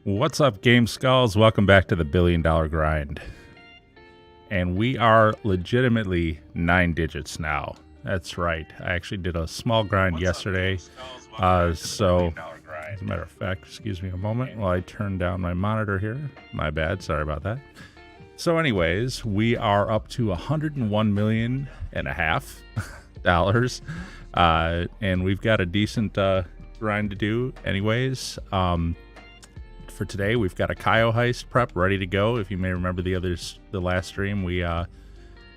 What's up, Game Skulls? Welcome back to the $1 Billion Grind. And we are legitimately 9 digits now. That's right. I actually did a small grind yesterday. So, as a matter of fact, excuse me a moment while I turn down my monitor here. My bad. Sorry about that. So anyways, we are up to $101.5 million dollars. And we've got a decent grind to do anyways. For today, we've got a Cayo heist prep ready to go. If you may remember the last stream, we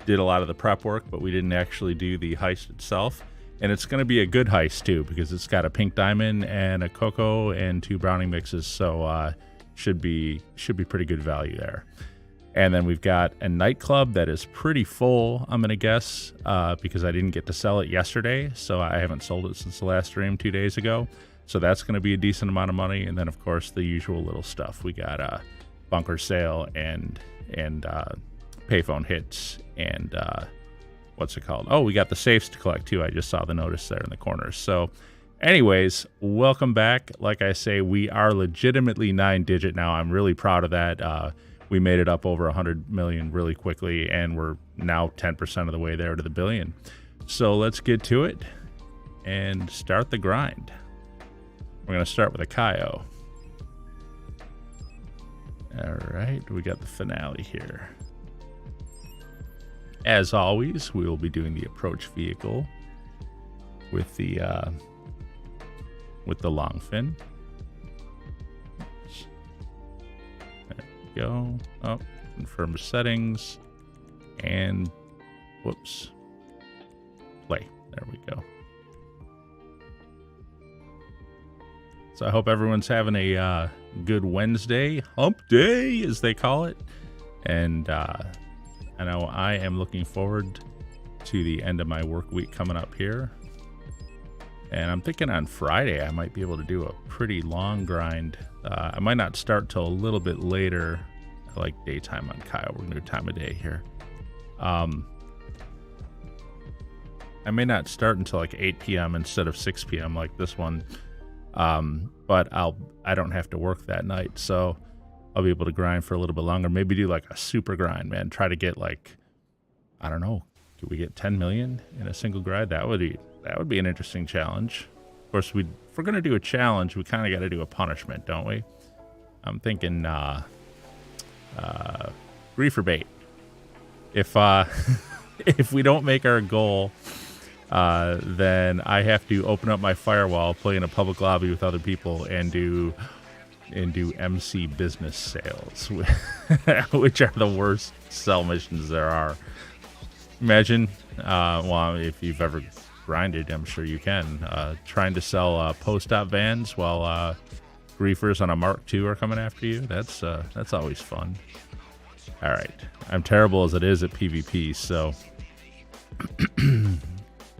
did a lot of the prep work, but we didn't actually do the heist itself. And it's going to be a good heist too, because it's got a pink diamond and a cocoa and 2 brownie mixes, so should be pretty good value there. And then we've got a nightclub that is pretty full, I'm going to guess, because I didn't get to sell it yesterday, so I haven't sold it since the last stream 2 days ago. So that's going to be a decent amount of money. And then, of course, the usual little stuff. We got a bunker sale and payphone hits and what's it called? Oh, we got the safes to collect, too. I just saw the notice there in the corners. So anyways, welcome back. Like I say, we are legitimately 9-digit now. I'm really proud of that. We made it up over 100 million really quickly, and we're now 10% of the way there to the billion. So let's get to it and start the grind. We're going to start with a Cayo. All right, we got the finale here. As always, we will be doing the approach vehicle with the long fin. There we go. Oh, confirm settings. And whoops. Play. There we go. So I hope everyone's having a good Wednesday, hump day, as they call it. And I know I am looking forward to the end of my work week coming up here. And I'm thinking on Friday I might be able to do a pretty long grind. I might not start till a little bit later. I like daytime on Cayo. We're going to do time of day here. I may not start until like 8 p.m. instead of 6 p.m. like this one. But I don't have to work that night, so I'll be able to grind for a little bit longer. Maybe do like a super grind, man. Try to get like, I don't know, could we get 10 million in a single grind? That would be an interesting challenge. Of course, if we're gonna do a challenge, we kind of got to do a punishment, don't we? I'm thinking griefer bait. If if we don't make our goal, then I have to open up my firewall, play in a public lobby with other people, and do MC business sales, which are the worst sell missions there are. Imagine, well, if you've ever grinded, I'm sure you can, trying to sell post-op vans while griefers on a Mark II are coming after you. That's always fun. All right, I'm terrible as it is at PvP, so.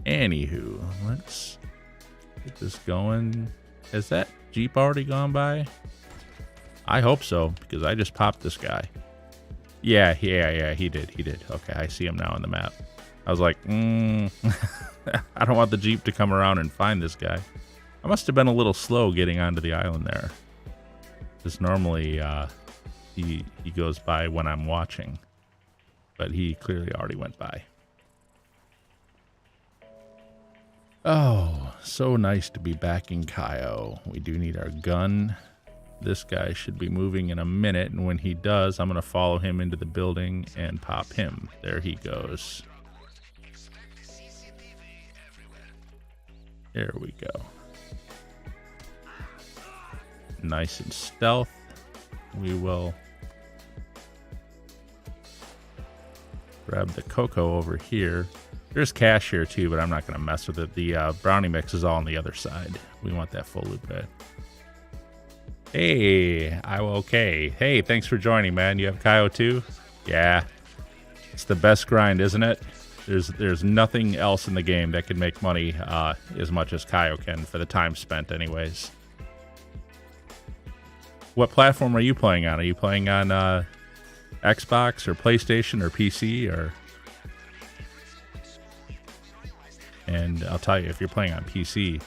Anywho, let's get this going. Has that Jeep already gone by? I hope so, because I just popped this guy. Yeah, he did. Okay, I see him now on the map. I was like, I don't want the Jeep to come around and find this guy. I must have been a little slow getting onto the island there. Because normally he goes by when I'm watching. But he clearly already went by. Oh, so nice to be back in Cayo. We do need our gun. This guy should be moving in a minute, and when he does, I'm going to follow him into the building and pop him. There he goes. There we go. Nice and stealth. We will grab the cocoa over here. There's cash here too, but I'm not going to mess with it. The brownie mix is all on the other side. We want that full loop bed. Hey, I'm okay. Hey, thanks for joining, man. You have Cayo too? Yeah. It's the best grind, isn't it? There's nothing else in the game that can make money as much as Cayo can for the time spent anyways. What platform are you playing on? Are you playing on Xbox or PlayStation or PC or... And I'll tell you, if you're playing on PC,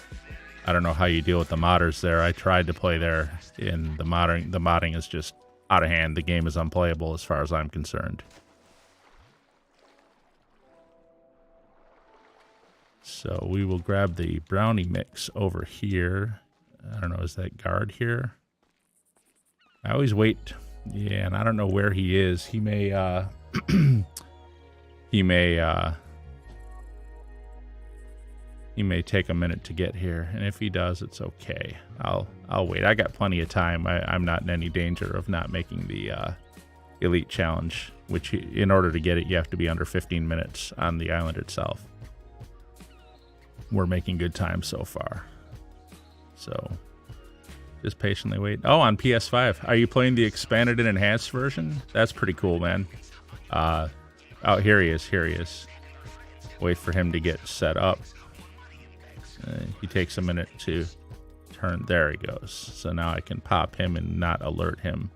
I don't know how you deal with the modders there. I tried to play there, and the modding is just out of hand. The game is unplayable as far as I'm concerned. So we will grab the brownie mix over here. I don't know, is that guard here? I always wait. Yeah, and I don't know where he is. He may he may take a minute to get here, and if he does, it's okay. I'll wait. I got plenty of time. I'm not in any danger of not making the elite challenge, which in order to get it, you have to be under 15 minutes on the island itself. We're making good time so far. So just patiently wait. Oh, on PS5. Are you playing the expanded and enhanced version? That's pretty cool, man. Oh, here he is. Here he is. Wait for him to get set up. He takes a minute to turn. There he goes. So now I can pop him and not alert him.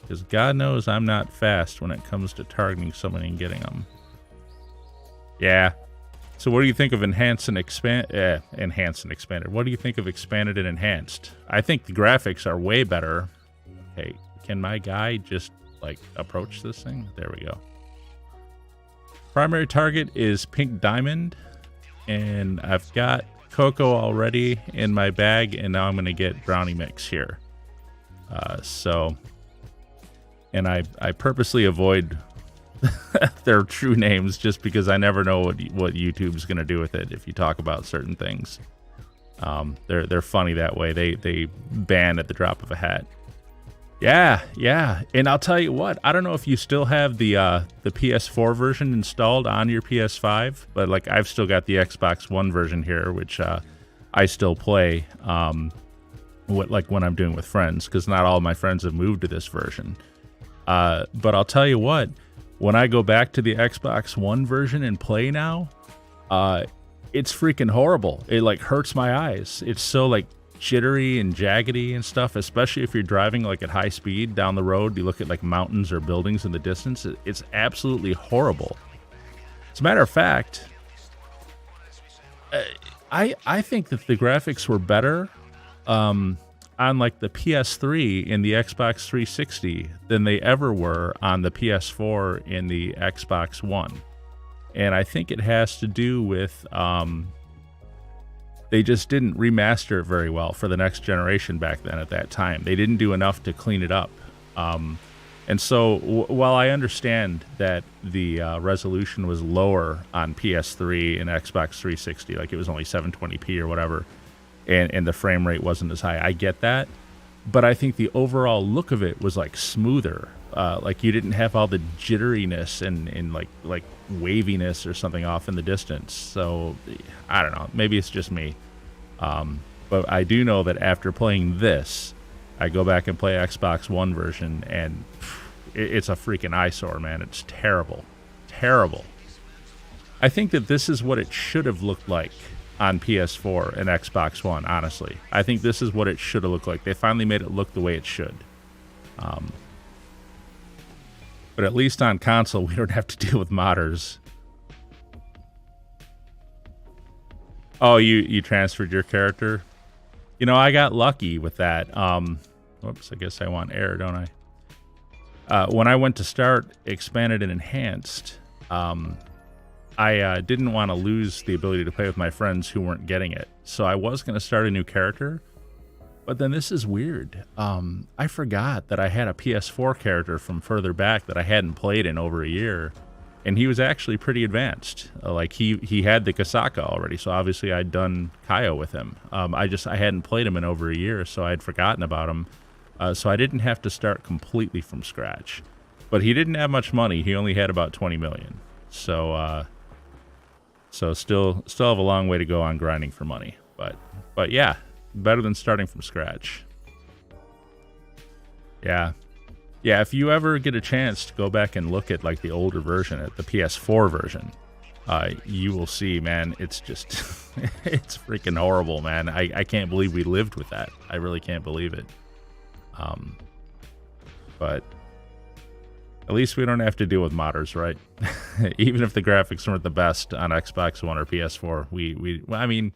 Because God knows I'm not fast when it comes to targeting someone and getting them. Yeah. So what do you think of enhanced and expanded? What do you think of expanded and enhanced? I think the graphics are way better. Hey, can my guy just like approach this thing? There we go. Primary target is Pink Diamond, and I've got Cocoa already in my bag, and now I'm going to get Brownie Mix here. And I purposely avoid their true names just because I never know what YouTube's going to do with it if you talk about certain things. They're funny that way. They ban at the drop of a hat. Yeah. And I'll tell you what, I don't know if you still have the PS4 version installed on your PS5, but like I've still got the Xbox One version here, which I still play when I'm doing with friends, because not all of my friends have moved to this version. But I'll tell you what, when I go back to the Xbox One version and play now, it's freaking horrible. It like hurts my eyes. It's so like jittery and jaggedy and stuff, especially if you're driving like at high speed down the road. You look at like mountains or buildings in the distance. It's absolutely horrible. As a matter of fact, I think that the graphics were better on like the PS3 in the Xbox 360 than they ever were on the PS4 in the Xbox One. And I think it has to do with they just didn't remaster it very well for the next generation back then at that time. They didn't do enough to clean it up. And so while I understand that the resolution was lower on PS3 and Xbox 360, like it was only 720p or whatever, and the frame rate wasn't as high, I get that. But I think the overall look of it was like smoother. Like you didn't have all the jitteriness and like waviness or something off in the distance. So I don't know. Maybe it's just me. But I do know that after playing this, I go back and play Xbox One version, and it's a freaking eyesore, man. It's terrible. Terrible. I think that this is what it should have looked like on PS4 and Xbox One, honestly. I think this is what it should have looked like. They finally made it look the way it should. But at least on console, we don't have to deal with modders. Oh, you transferred your character? You know, I got lucky with that. Whoops, I guess I want air, don't I? When I went to start Expanded and Enhanced, I didn't want to lose the ability to play with my friends who weren't getting it. So I was going to start a new character. But then this is weird. I forgot that I had a PS4 character from further back that I hadn't played in over a year. And he was actually pretty advanced. Like he had the Kasaka already, so obviously I'd done Cayo with him. I hadn't played him in over a year, so I'd forgotten about him. So I didn't have to start completely from scratch. But he didn't have much money. He only had about 20 million. So still have a long way to go on grinding for money. But yeah, better than starting from scratch. Yeah. Yeah, if you ever get a chance to go back and look at like the older version, at the PS4 version, you will see, man, it's just, it's freaking horrible, man. I can't believe we lived with that. I really can't believe it. But at least we don't have to deal with modders, right? Even if the graphics weren't the best on Xbox One or PS4, I mean,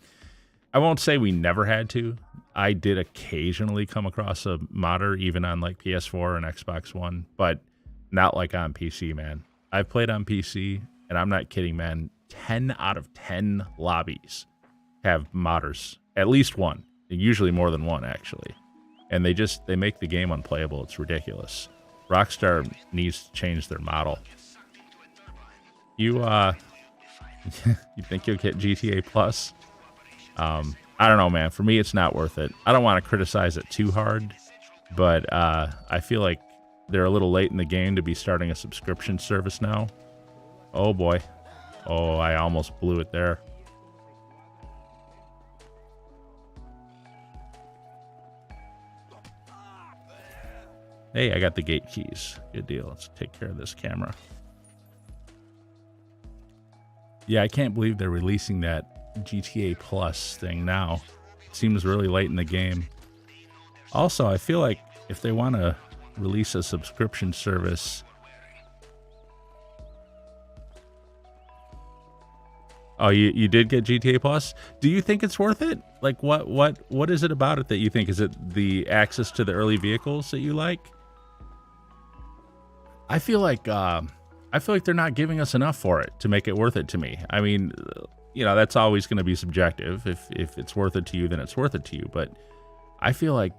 I won't say we never had to. I did occasionally come across a modder, even on like PS4 and Xbox One, but not like on PC, man. I've played on PC, and I'm not kidding, man. 10 out of 10 lobbies have modders. At least one. Usually more than one, actually. And they make the game unplayable. It's ridiculous. Rockstar needs to change their model. You think you'll get GTA Plus? I don't know, man. For me, it's not worth it. I don't want to criticize it too hard, but I feel like they're a little late in the game to be starting a subscription service now. Oh, boy. Oh, I almost blew it there. Hey, I got the gate keys. Good deal. Let's take care of this camera. Yeah, I can't believe they're releasing that GTA Plus thing now. It seems really late in the game. Also, I feel like if they want to release a subscription service... Oh, you did get GTA Plus? Do you think it's worth it? Like, what is it about it that you think? Is it the access to the early vehicles that you like? I feel like they're not giving us enough for it to make it worth it to me. I mean, you know, that's always going to be subjective. If it's worth it to you, then it's worth it to you. But I feel like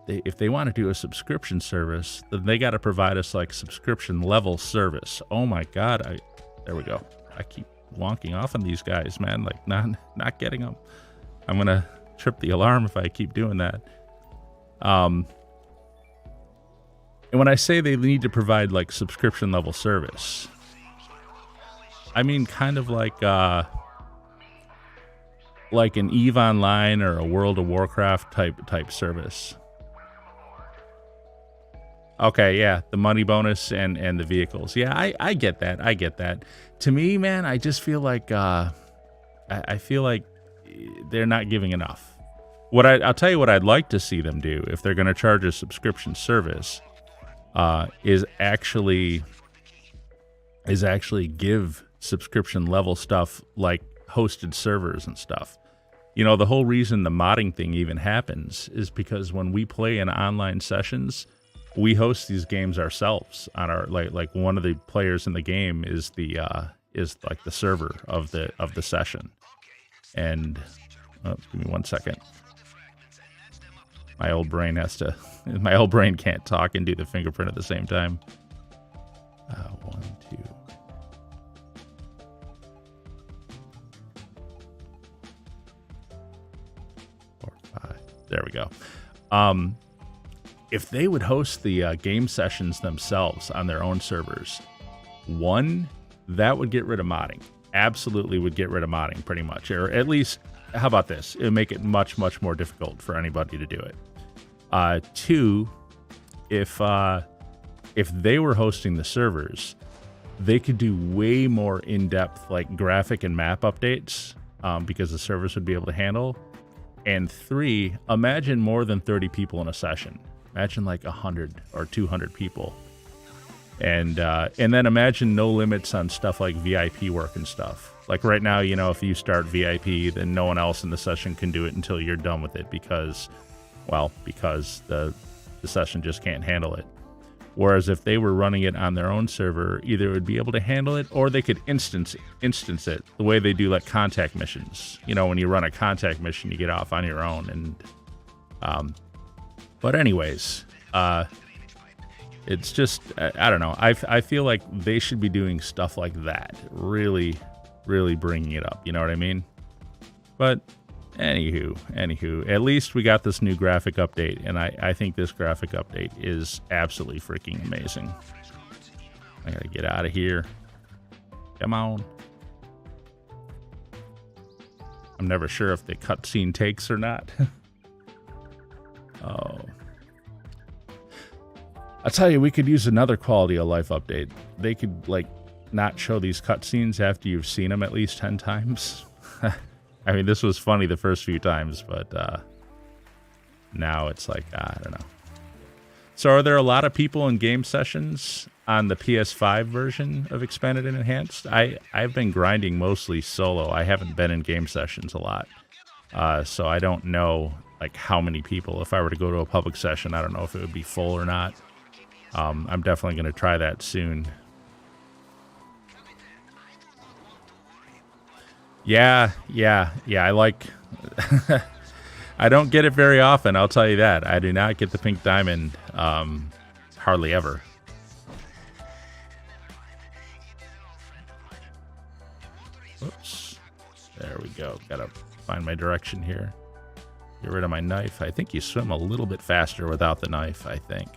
if they want to do a subscription service, then they got to provide us like subscription level service. Oh my God! There we go. I keep wonking off on these guys, man. Like not getting them. I'm gonna trip the alarm if I keep doing that. And when I say they need to provide like subscription level service, I mean kind of like an EVE Online or a World of Warcraft type service. Okay, yeah, the money bonus and the vehicles. Yeah, I get that. I get that. To me, man, I just feel like I feel like they're not giving enough. I'll tell you what I'd like to see them do if they're going to charge a subscription service. Is actually give subscription level stuff like hosted servers and stuff. You know, the whole reason the modding thing even happens is because when we play in online sessions, we host these games ourselves on our like one of the players in the game is like the server of the session. And give me 1 second. My old brain can't talk and do the fingerprint at the same time. 1, 2. There we go. If they would host the game sessions themselves on their own servers, that would get rid of modding. Absolutely would get rid of modding pretty much. Or at least, how about this? It would make it much, much more difficult for anybody to do it. 2, if they were hosting the servers, they could do way more in-depth like graphic and map updates because the servers would be able to handle. And 3, imagine more than 30 people in a session. Imagine like 100 or 200 people. And then imagine no limits on stuff like VIP work and stuff. Like right now, you know, if you start VIP, then no one else in the session can do it until you're done with it because the session just can't handle it. Whereas if they were running it on their own server, either it would be able to handle it or they could instance it the way they do like contact missions. You know, when you run a contact mission, you get off on your own. And but anyways, it's just I don't know. I feel like they should be doing stuff like that. Really bringing it up. You know what I mean? But Anywho, at least we got this new graphic update, and I think this graphic update is absolutely freaking amazing. I gotta get out of here. Come on. I'm never sure if the cutscene takes or not. Oh. I'll tell you, we could use another quality of life update. They could, like, not show these cutscenes after you've seen them at least 10 times. I mean, this was funny the first few times, but now it's like, I don't know. So are there a lot of people in game sessions on the PS5 version of Expanded and Enhanced? I've been grinding mostly solo. I haven't been in game sessions a lot. So I don't know like how many people. If I were to go to a public session, I don't know if it would be full or not. I'm definitely going to try that soon. Yeah. I like... I don't get it very often, I'll tell you that. I do not get the pink diamond hardly ever. Whoops. There we go. Gotta find my direction here. Get rid of my knife. I think you swim a little bit faster without the knife, I think.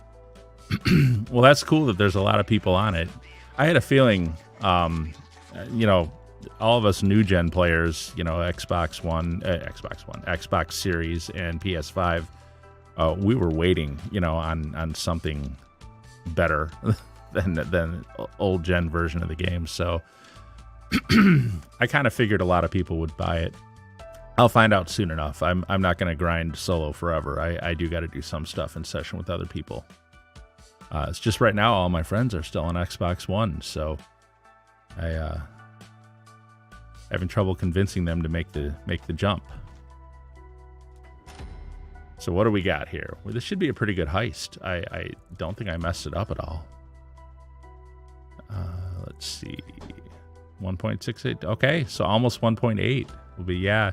Well, that's cool that there's a lot of people on it. I had a feeling, you know, all of us new gen players, you know, Xbox Series and PS5, we were waiting, you know, on something better than old gen version of the game. So I kind of figured a lot of people would buy it. I'll find out soon enough. I'm not going to grind solo forever. I do got to do some stuff in session with other people. It's just right now all my friends are still on Xbox One, so having trouble convincing them to make the jump. So what do we got here? Well, this should be a pretty good heist. I don't think I messed it up at all. Let's see. 1.68. Okay, so almost 1.8 will be, yeah.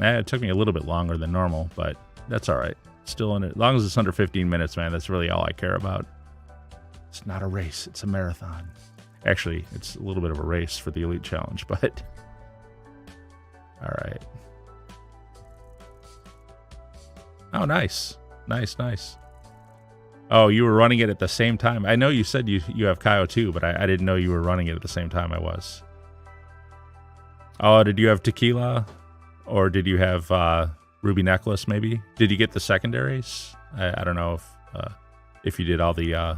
It took me a little bit longer than normal, but that's all right. Still in it. As long as it's under 15 minutes, man, that's really all I care about. It's not a race. It's a marathon. Actually, it's a little bit of a race for the Elite Challenge, but... All right. Oh, nice. Nice. Oh, you were running it at the same time. I know you said you have Cayo too, but I didn't know you were running it at the same time I was. Oh, did you have Tequila? Or did you have Ruby Necklace, maybe? Did you get the secondaries? I don't know if you did all the...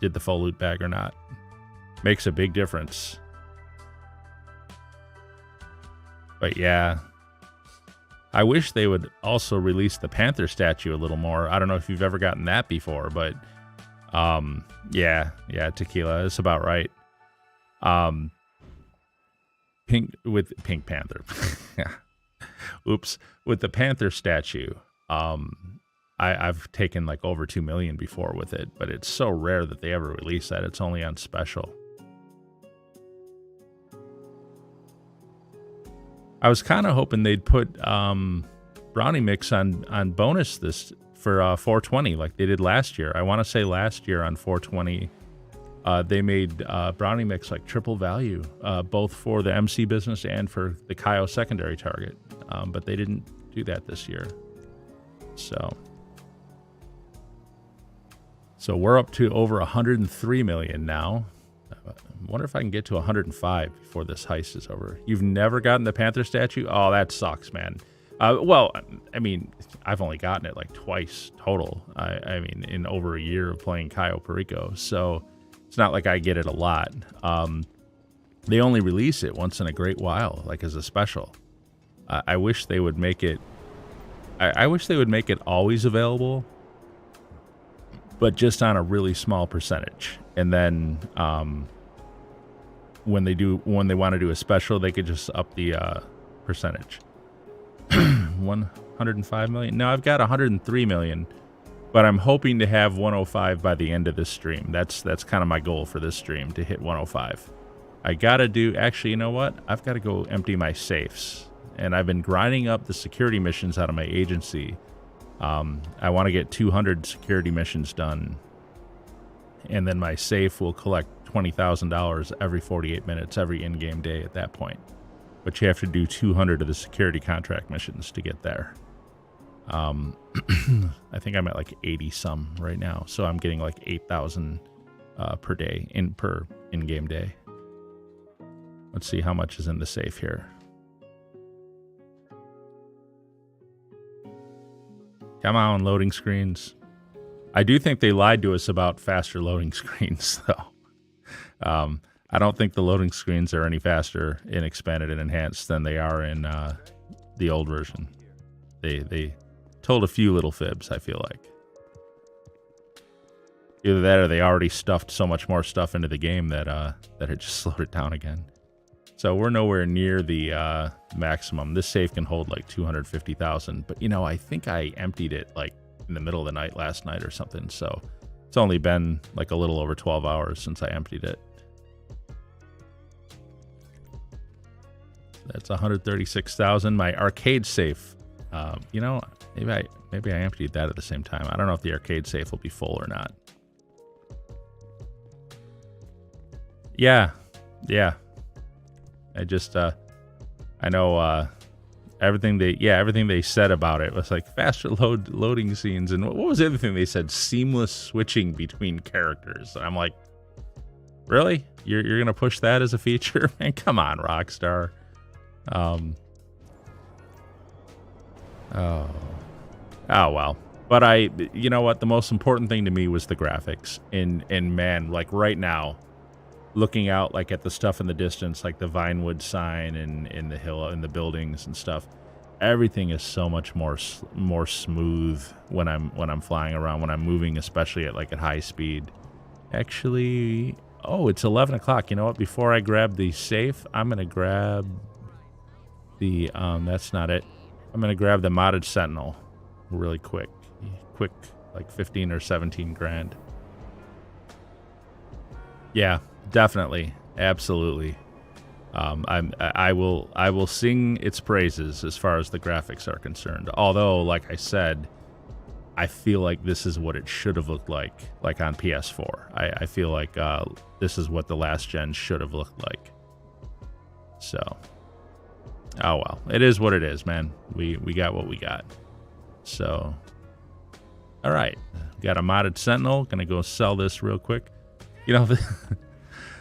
did the full loot bag or not. Makes a big difference. But yeah. I wish they would also release the Panther statue a little more. I don't know if you've ever gotten that before, but yeah, Tequila is about right. Pink Panther. Oops. With the Panther statue, I've taken like over 2 million before with it, but it's so rare that they ever release that. It's only on special. I was kind of hoping they'd put Brownie Mix on bonus this for 420 like they did last year. I want to say last year on 420, they made Brownie Mix like triple value, both for the MC business and for the Cayo secondary target. But they didn't do that this year. So we're up to over 103 million now. I wonder if I can get to 105 before this heist is over. You've never gotten the Panther statue? Oh, that sucks, man. Well, I mean, I've only gotten it like twice total. I mean, in over a year of playing Cayo Perico. So it's not like I get it a lot. They only release it once in a great while, like as a special. I wish they would make it... I wish they would make it always available, but just on a really small percentage. And then when they want to do a special, they could just up the percentage. 105 million. No, I've got 103 million, but I'm hoping to have 105 by the end of this stream. That's kind of my goal for this stream, to hit 105. I gotta do... Actually, you know what? I've got to go empty my safes. And I've been grinding up the security missions out of my agency. I want to get 200 security missions done. And then my safe will collect $20,000 every 48 minutes, every in-game day at that point. But you have to do 200 of the security contract missions to get there. I think I'm at like 80 some right now. So I'm getting like 8,000 per day, per in-game day. Let's see how much is in the safe here. Come on, loading screens. I do think they lied to us about faster loading screens, though. I don't think the loading screens are any faster in Expanded and Enhanced than they are in the old version. They told a few little fibs, I feel like. Either that or they already stuffed so much more stuff into the game that it just slowed it down again. So we're nowhere near the maximum. This safe can hold like 250,000, but you know, I think I emptied it like in the middle of the night last night or something. So it's only been like a little over 12 hours since I emptied it. That's 136,000. My arcade safe, you know, maybe I emptied that at the same time. I don't know if the arcade safe will be full or not. Yeah. I just, I know everything they said about it was like faster loading scenes, and what was the other thing they said? Seamless switching between characters. And I'm like, really? You're gonna push that as a feature? Man, come on, Rockstar. Oh well. But you know what? The most important thing to me was the graphics. And man, like right now, looking out like at the stuff in the distance, like the Vinewood sign and in the hill and the buildings and stuff, everything is so much more smooth when I'm flying around, when I'm moving, especially at high speed. Actually, oh, it's 11 o'clock. You know what? Before I grab the safe, I'm gonna grab the that's not it. I'm gonna grab the modded Sentinel really quick, like 15 or 17 grand. Yeah, definitely, absolutely. I will sing its praises as far as the graphics are concerned. Although, like I said, I feel like this is what it should have looked like on PS4. I feel like this is what the last gen should have looked like. So, oh well, it is what it is, man. We got what we got. So, all right, got a modded Sentinel. Gonna go sell this real quick. You know,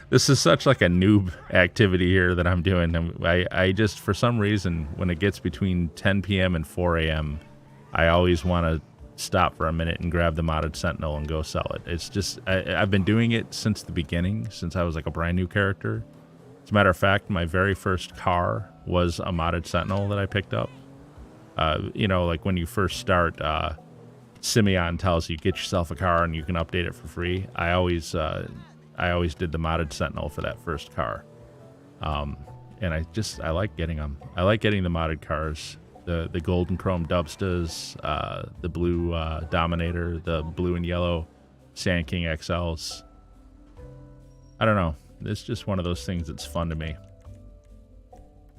this is such like a noob activity here that I'm doing. I just, for some reason, when it gets between 10 p.m. and 4 a.m., I always want to stop for a minute and grab the modded Sentinel and go sell it. It's just, I've been doing it since the beginning, since I was like a brand new character. As a matter of fact, my very first car was a modded Sentinel that I picked up. You know, like when you first start, Simeon tells you get yourself a car and you can update it for free. I always did the modded Sentinel for that first car, and I like getting them. I like getting the modded cars, the golden chrome Dubstas, the blue Dominator, the blue and yellow Sand King XLs. I don't know. It's just one of those things that's fun to me.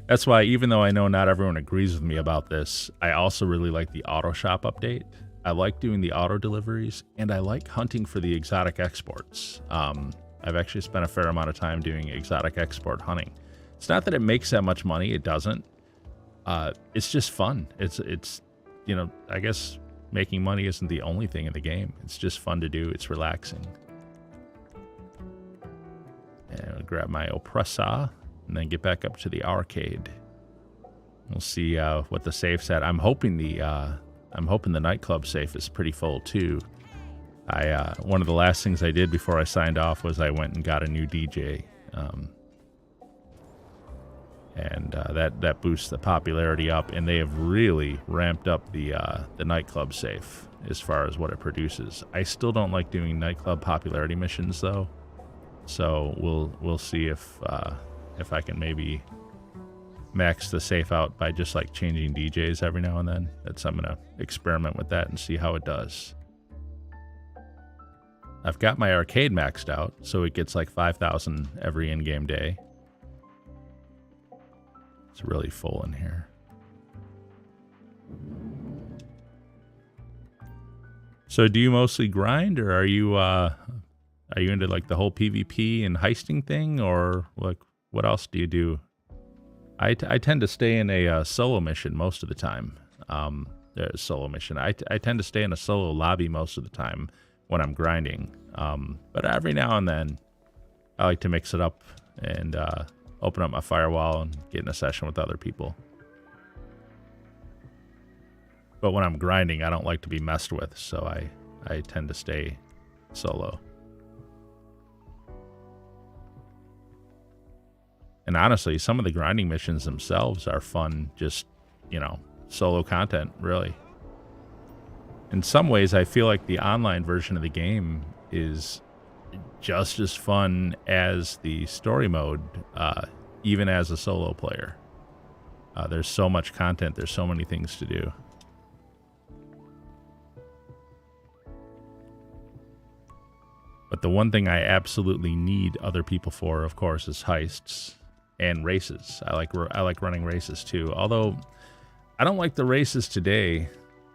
That's why, even though I know not everyone agrees with me about this, I also really like the auto shop update. I like doing the auto deliveries, and I like hunting for the exotic exports. I've actually spent a fair amount of time doing exotic export hunting. It's not that it makes that much money. It doesn't. It's just fun. It's you know, I guess making money isn't the only thing in the game. It's just fun to do. It's relaxing. And I'll grab my Oppressa and then get back up to the arcade. We'll see what the safe's at. I'm hoping the nightclub safe is pretty full too. One of the last things I did before I signed off was I went and got a new DJ, and that boosts the popularity up. And they have really ramped up the nightclub safe as far as what it produces. I still don't like doing nightclub popularity missions though, so we'll see if I can maybe max the safe out by just like changing DJs every now and then. I'm gonna experiment with that and see how it does. I've got my arcade maxed out, so it gets like 5,000 every in-game day. It's really full in here. So do you mostly grind, or are you into like the whole PvP and heisting thing, or like what else do you do? I tend to stay in a solo mission most of the time. Solo mission. I tend to stay in a solo lobby most of the time when I'm grinding. But every now and then, I like to mix it up and open up my firewall and get in a session with other people. But when I'm grinding, I don't like to be messed with, so I tend to stay solo. And honestly, some of the grinding missions themselves are fun, just, you know, solo content, really. In some ways, I feel like the online version of the game is just as fun as the story mode even as a solo player. There's so much content. There's so many things to do. But the one thing I absolutely need other people for, of course, is heists and races. I like running races too. Although I don't like the races today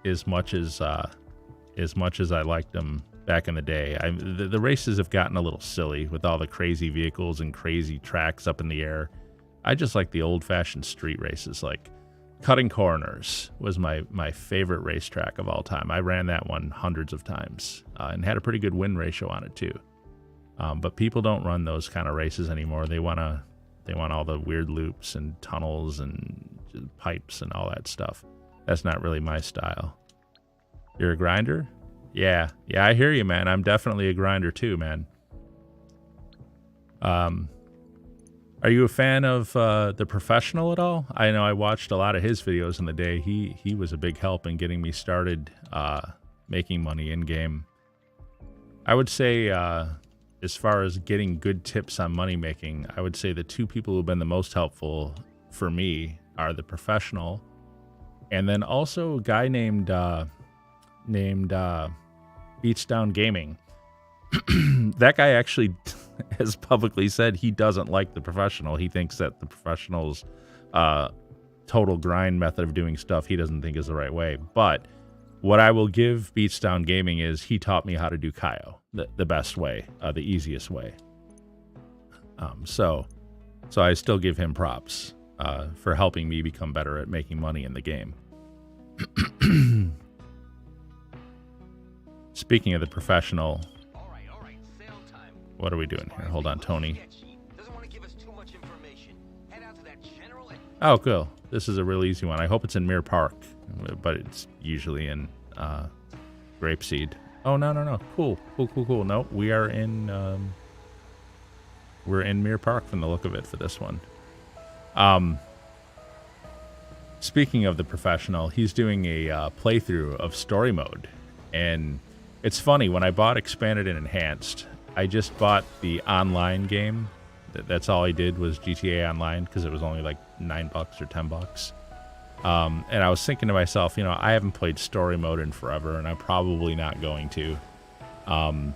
as much as I liked them back in the day. The races have gotten a little silly with all the crazy vehicles and crazy tracks up in the air. I just like the old-fashioned street races. Like Cutting Corners was my favorite racetrack of all time. I ran that one hundreds of times and had a pretty good win ratio on it too. But people don't run those kind of races anymore. They want all the weird loops and tunnels and pipes and all that stuff. That's not really my style. You're a grinder? Yeah, I hear you, man. I'm definitely a grinder too, man. Are you a fan of The Professional at all? I know I watched a lot of his videos in the day. He was a big help in getting me started making money in game. I would say, as far as getting good tips on money making, I would say the two people who've been the most helpful for me are The Professional, and then also a guy named Beats Down Gaming. That guy actually has publicly said he doesn't like The Professional. He thinks that The Professional's total grind method of doing stuff he doesn't think is the right way. But what I will give Beats Down Gaming is he taught me how to do Cayo the best way, the easiest way. So I still give him props for helping me become better at making money in the game. Speaking of The Professional, what are we doing here? Hold on, Tony. Oh, cool. This is a real easy one. I hope it's in Mirror Park, but it's usually in Grapeseed. Oh, no. Cool. No, we are in we're in Mirror Park from the look of it for this one. Speaking of The Professional, he's doing a playthrough of story mode, and it's funny, when I bought Expanded and Enhanced, I just bought the online game. That's all I did was GTA Online because it was only like $9 or $10. And I was thinking to myself, I haven't played story mode in forever, and I'm probably not going to. I'm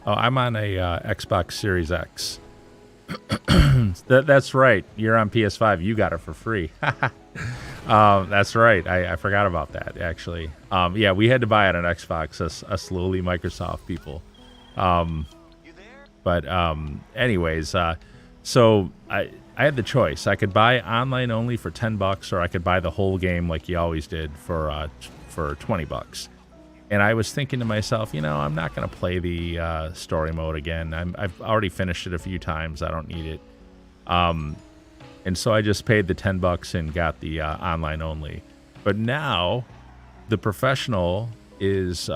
on a Xbox Series X. That's right. You're on PS5. You got it for free. That's right. I forgot about that, actually. Yeah, we had to buy it on Xbox, us lowly Microsoft people. Anyways, so I had the choice. I could buy online only for $10, or I could buy the whole game like you always did for $20. And I was thinking to myself, I'm not going to play the story mode again. I've already finished it a few times. I don't need it. And so I just paid the $10 and got the online only. But now The Professional is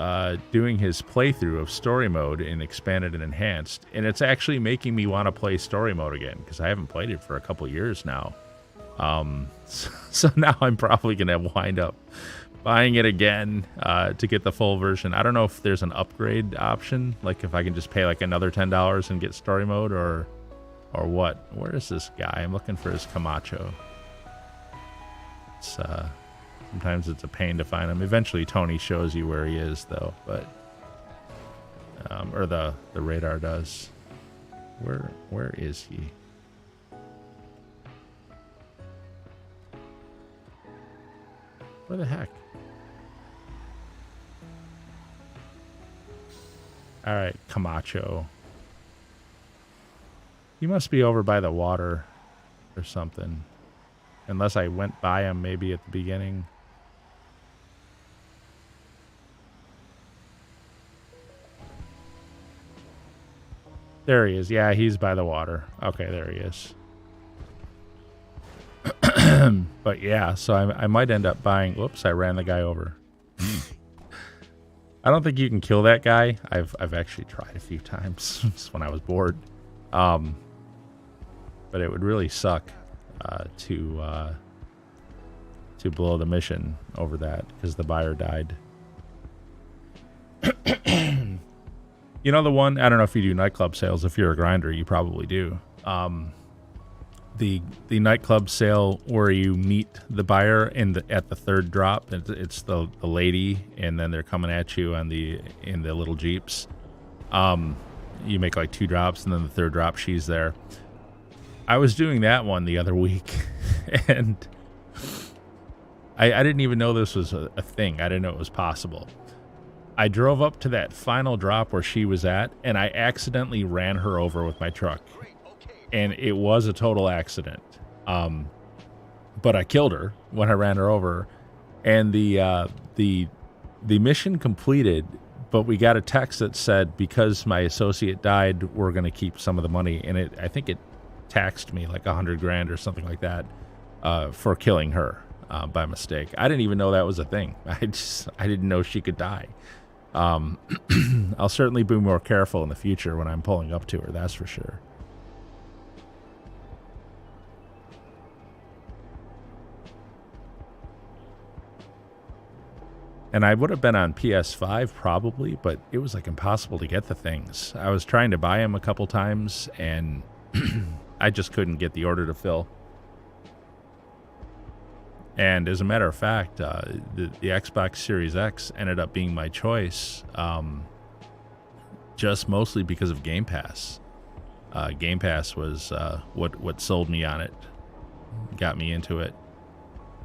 doing his playthrough of story mode in Expanded and Enhanced, and it's actually making me want to play story mode again because I haven't played it for a couple years now. So now I'm probably going to wind up buying it again to get the full version. I don't know if there's an upgrade option, like if I can just pay like another $10 and get story mode, or what. Where is this guy? I'm looking for his Camacho. It's sometimes it's a pain to find him. Eventually Tony shows you where he is though, but or the radar does. Where is he? Where the heck? All right, Camacho. He must be over by the water or something. Unless I went by him maybe at the beginning. There he is. Yeah, he's by the water. Okay, there he is. But yeah, so I might end up buying... Whoops, I ran the guy over. I don't think you can kill that guy. I've actually tried a few times just when I was bored. But it would really suck to blow the mission over that because the buyer died. You know the one, I don't know if you do nightclub sales. If you're a grinder, you probably do. the nightclub sale where you meet the buyer at the third drop. It's the lady, and then they're coming at you in the little jeeps. You make like 2 drops, and then the third drop, she's there. I was doing that one the other week, and I didn't even know this was a thing. I didn't know it was possible. I drove up to that final drop where she was at, and I accidentally ran her over with my truck. And it was a total accident. But I killed her when I ran her over. And the mission completed, but we got a text that said, because my associate died, we're going to keep some of the money. And I think it taxed me like $100,000 or something like that for killing her by mistake. I didn't even know that was a thing. I didn't know she could die. I'll certainly be more careful in the future when I'm pulling up to her, that's for sure. And I would have been on PS5 probably, but it was like impossible to get the things. I was trying to buy them a couple times, and I just couldn't get the order to fill. And as a matter of fact, the Xbox Series X ended up being my choice, just mostly because of Game Pass. Game Pass was what sold me on it, got me into it.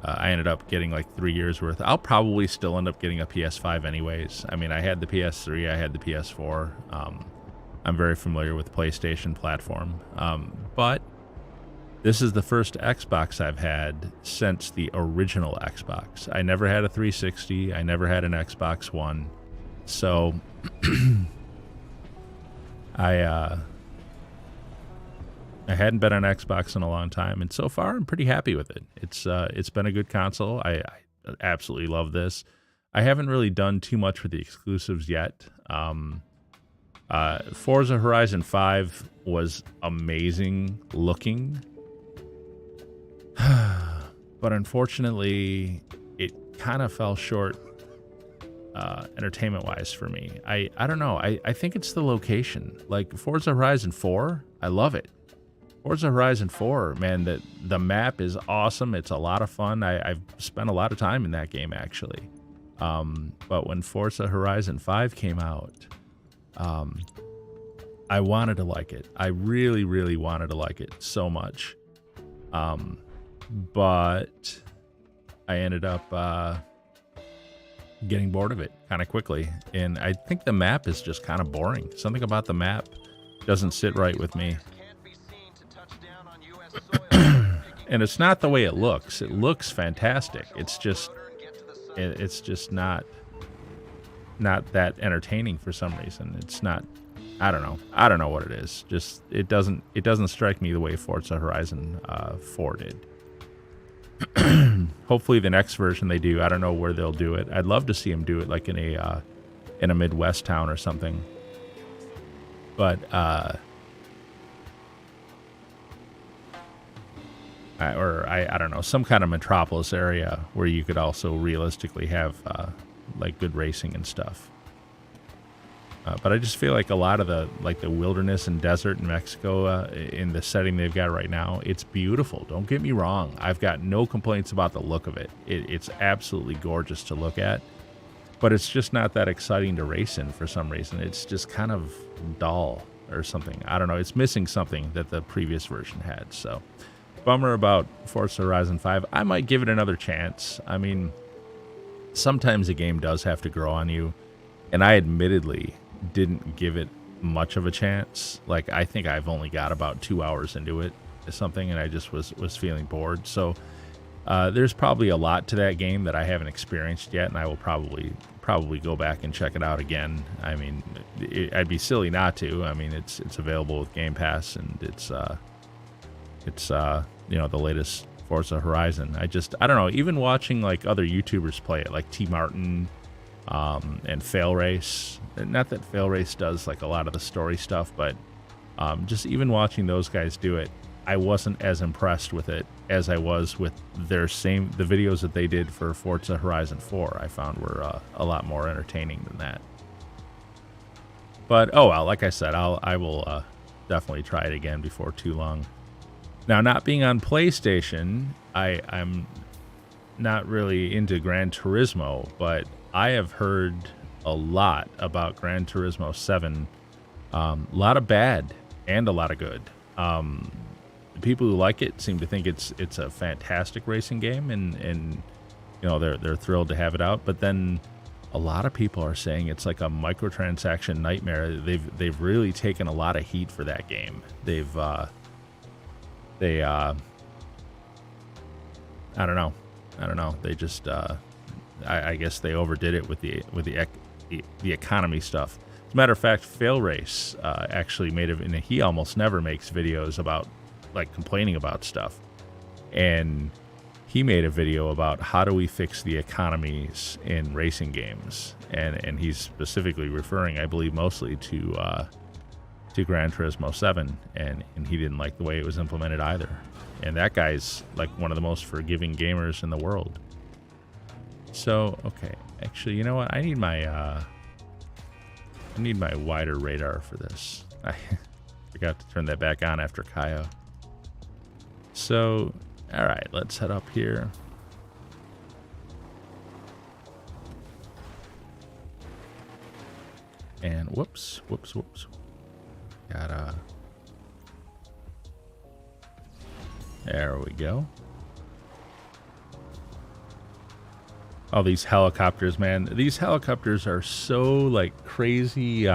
I ended up getting like 3 years worth. I'll probably still end up getting a PS5 anyways. I mean, I had the PS3, I had the PS4. I'm very familiar with the PlayStation platform. But this is the first Xbox I've had since the original Xbox. I never had a 360. I never had an Xbox One. So I hadn't been on Xbox in a long time, and so far I'm pretty happy with it. It's been a good console. I absolutely love this. I haven't really done too much with the exclusives yet. Forza Horizon 5 was amazing looking, but unfortunately it kind of fell short entertainment-wise for me. I don't know. I think it's the location. Like Forza Horizon 4, I love it. Forza Horizon 4, man, the map is awesome. It's a lot of fun. I've spent a lot of time in that game, actually. But when Forza Horizon 5 came out, I wanted to like it. I really, really wanted to like it so much. But I ended up getting bored of it kind of quickly. And I think the map is just kind of boring. Something about the map doesn't sit right with me. And it's not the way it looks. It looks fantastic. It's just not that entertaining for some reason. It's not. I don't know what it is. Just it doesn't strike me the way Forza Horizon 4 did. Hopefully the next version they do. I don't know where they'll do it. I'd love to see them do it like in a Midwest town or something. But I don't know, some kind of metropolis area where you could also realistically have like good racing and stuff. But I just feel like a lot of the wilderness and desert in Mexico, in the setting they've got right now, it's beautiful. Don't get me wrong. I've got no complaints about the look of it. It's absolutely gorgeous to look at, but it's just not that exciting to race in for some reason. It's just kind of dull or something. I don't know. It's missing something that the previous version had. So bummer about Forza Horizon 5. I might give it another chance. I mean, sometimes a game does have to grow on you, and I admittedly didn't give it much of a chance. Like, I think I've only got about 2 hours into it or something, and I just was feeling bored. So there's probably a lot to that game that I haven't experienced yet, and I will probably go back and check it out again. I mean, I'd be silly not to. I mean, it's available with Game Pass, and it's you know, the latest Forza Horizon. I don't know, even watching like other YouTubers play it, like T Martin and Fail Race. Not that Fail Race does like a lot of the story stuff, but just even watching those guys do it, I wasn't as impressed with it as I was with the videos that they did for Forza Horizon 4. I found were a lot more entertaining than that. But oh well, like I said, I will definitely try it again before too long. Now, not being on PlayStation, I'm not really into Gran Turismo, but I have heard a lot about Gran Turismo 7. A lot of bad and a lot of good. The people who like it seem to think it's a fantastic racing game, and you know they're thrilled to have it out. But then a lot of people are saying it's like a microtransaction nightmare. They've really taken a lot of heat for that game. I don't know. They just I guess they overdid it with the economy stuff. As a matter of fact, Fail Race actually made it, and he almost never makes videos about like complaining about stuff, and he made a video about how do we fix the economies in racing games, and he's specifically referring, I believe, mostly to Gran Turismo 7, and he didn't like the way it was implemented either. And that guy's like one of the most forgiving gamers in the world. So, okay, actually, you know what? I need my wider radar for this. I forgot to turn that back on after Cayo. So, all right, let's head up here. And whoops. There we go. Oh, these helicopters, man. These helicopters are so, like, crazy,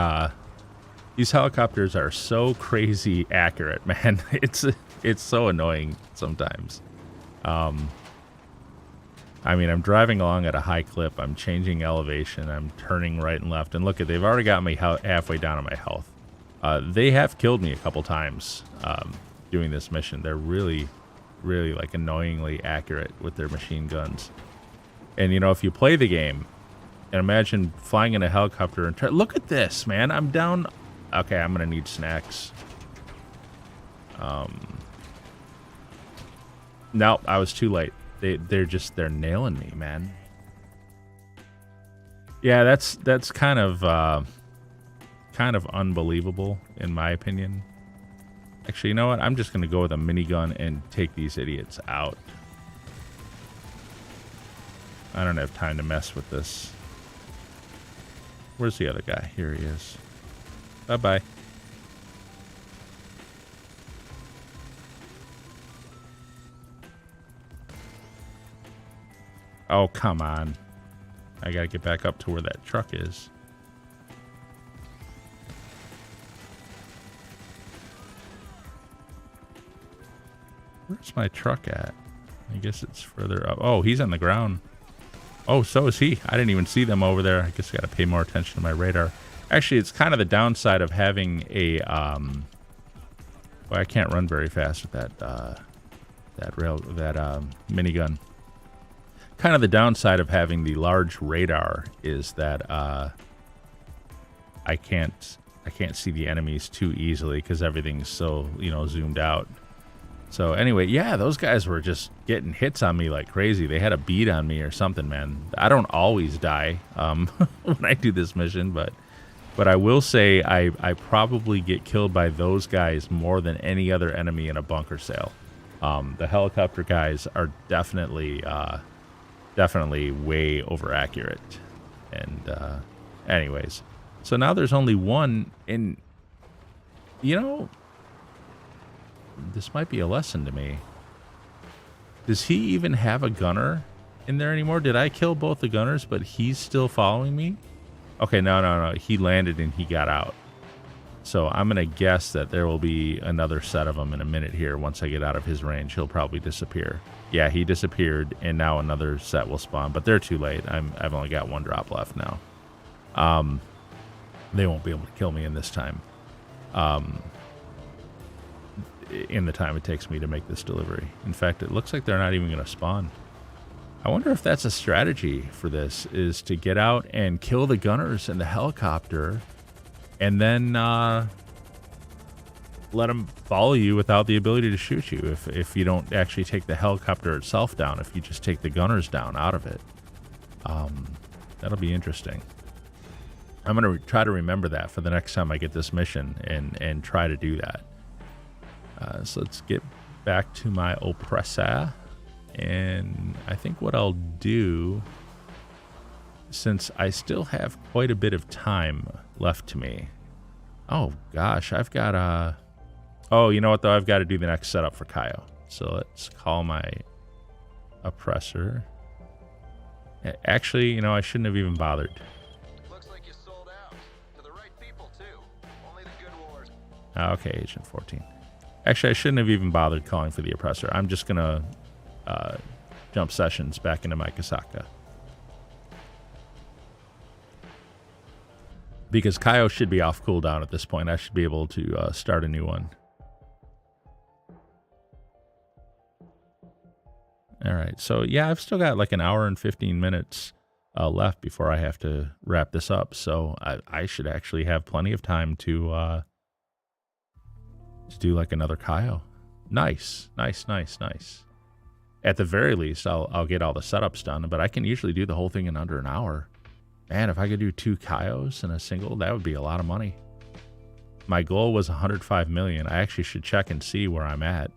these helicopters are so crazy accurate, man. It's so annoying sometimes. I mean, I'm driving along at a high clip. I'm changing elevation. I'm turning right and left. And look, they've already got me halfway down on my health. They have killed me a couple times doing this mission. They're really, really, like, annoyingly accurate with their machine guns. And, you know, if you play the game and imagine flying in a helicopter and look at this, man. I'm down. Okay, I'm going to need snacks. No, I was too late. They're nailing me, man. Yeah, that's kind of unbelievable in my opinion. Actually, you know what? I'm just going to go with a minigun and take these idiots out. I don't have time to mess with this. Where's the other guy? Here he is. Bye-bye. Oh, come on. I gotta get back up to where that truck is. Where's my truck at? I guess it's further up. Oh, he's on the ground. Oh, so is he. I didn't even see them over there. I guess I gotta pay more attention to my radar. Actually, it's kind of the downside of having a, well, I can't run very fast with that minigun. Kind of the downside of having the large radar is that I can't see the enemies too easily because everything's so, you know, zoomed out. So anyway, yeah, those guys were just getting hits on me like crazy. They had a bead on me or something, man. I don't always die when I do this mission, but I will say I probably get killed by those guys more than any other enemy in a bunker sale. The helicopter guys are definitely way over accurate. And anyways, so now there's only one, and you know, this might be a lesson to me. Does he even have a gunner in there anymore? Did I kill both the gunners, but he's still following me? Okay, no. He landed and he got out. So I'm going to guess that there will be another set of them in a minute here. Once I get out of his range, he'll probably disappear. Yeah, he disappeared, and now another set will spawn. But they're too late. I've only got one drop left now. They won't be able to kill me in this time. In the time it takes me to make this delivery. In fact, it looks like they're not even going to spawn. I wonder if that's a strategy for this, is to get out and kill the gunners in the helicopter and then let them follow you without the ability to shoot you if you don't actually take the helicopter itself down, if you just take the gunners down out of it. That'll be interesting. I'm going to try to remember that for the next time I get this mission and try to do that. So let's get back to my oppressor. And I think what I'll do, since I still have quite a bit of time left to me. Oh, gosh, I've got oh, you know what, though? I've got to do the next setup for Cayo. So let's call my oppressor. Actually, you know, I shouldn't have even bothered. Looks like you sold out. To the right people, too. Only the good wars. Okay, Agent 14. Actually, I shouldn't have even bothered calling for the oppressor. I'm just going to jump sessions back into my Kasaka. Because Cayo should be off cooldown at this point. I should be able to start a new one. All right, so yeah, I've still got like an hour and 15 minutes left before I have to wrap this up. So I should actually have plenty of time to do like another Cayo. Nice, nice, nice, nice. At the very least, I'll get all the setups done, but I can usually do the whole thing in under an hour. Man, if I could do 2 Cayos in a single, that would be a lot of money. My goal was 105 million. I actually should check and see where I'm at.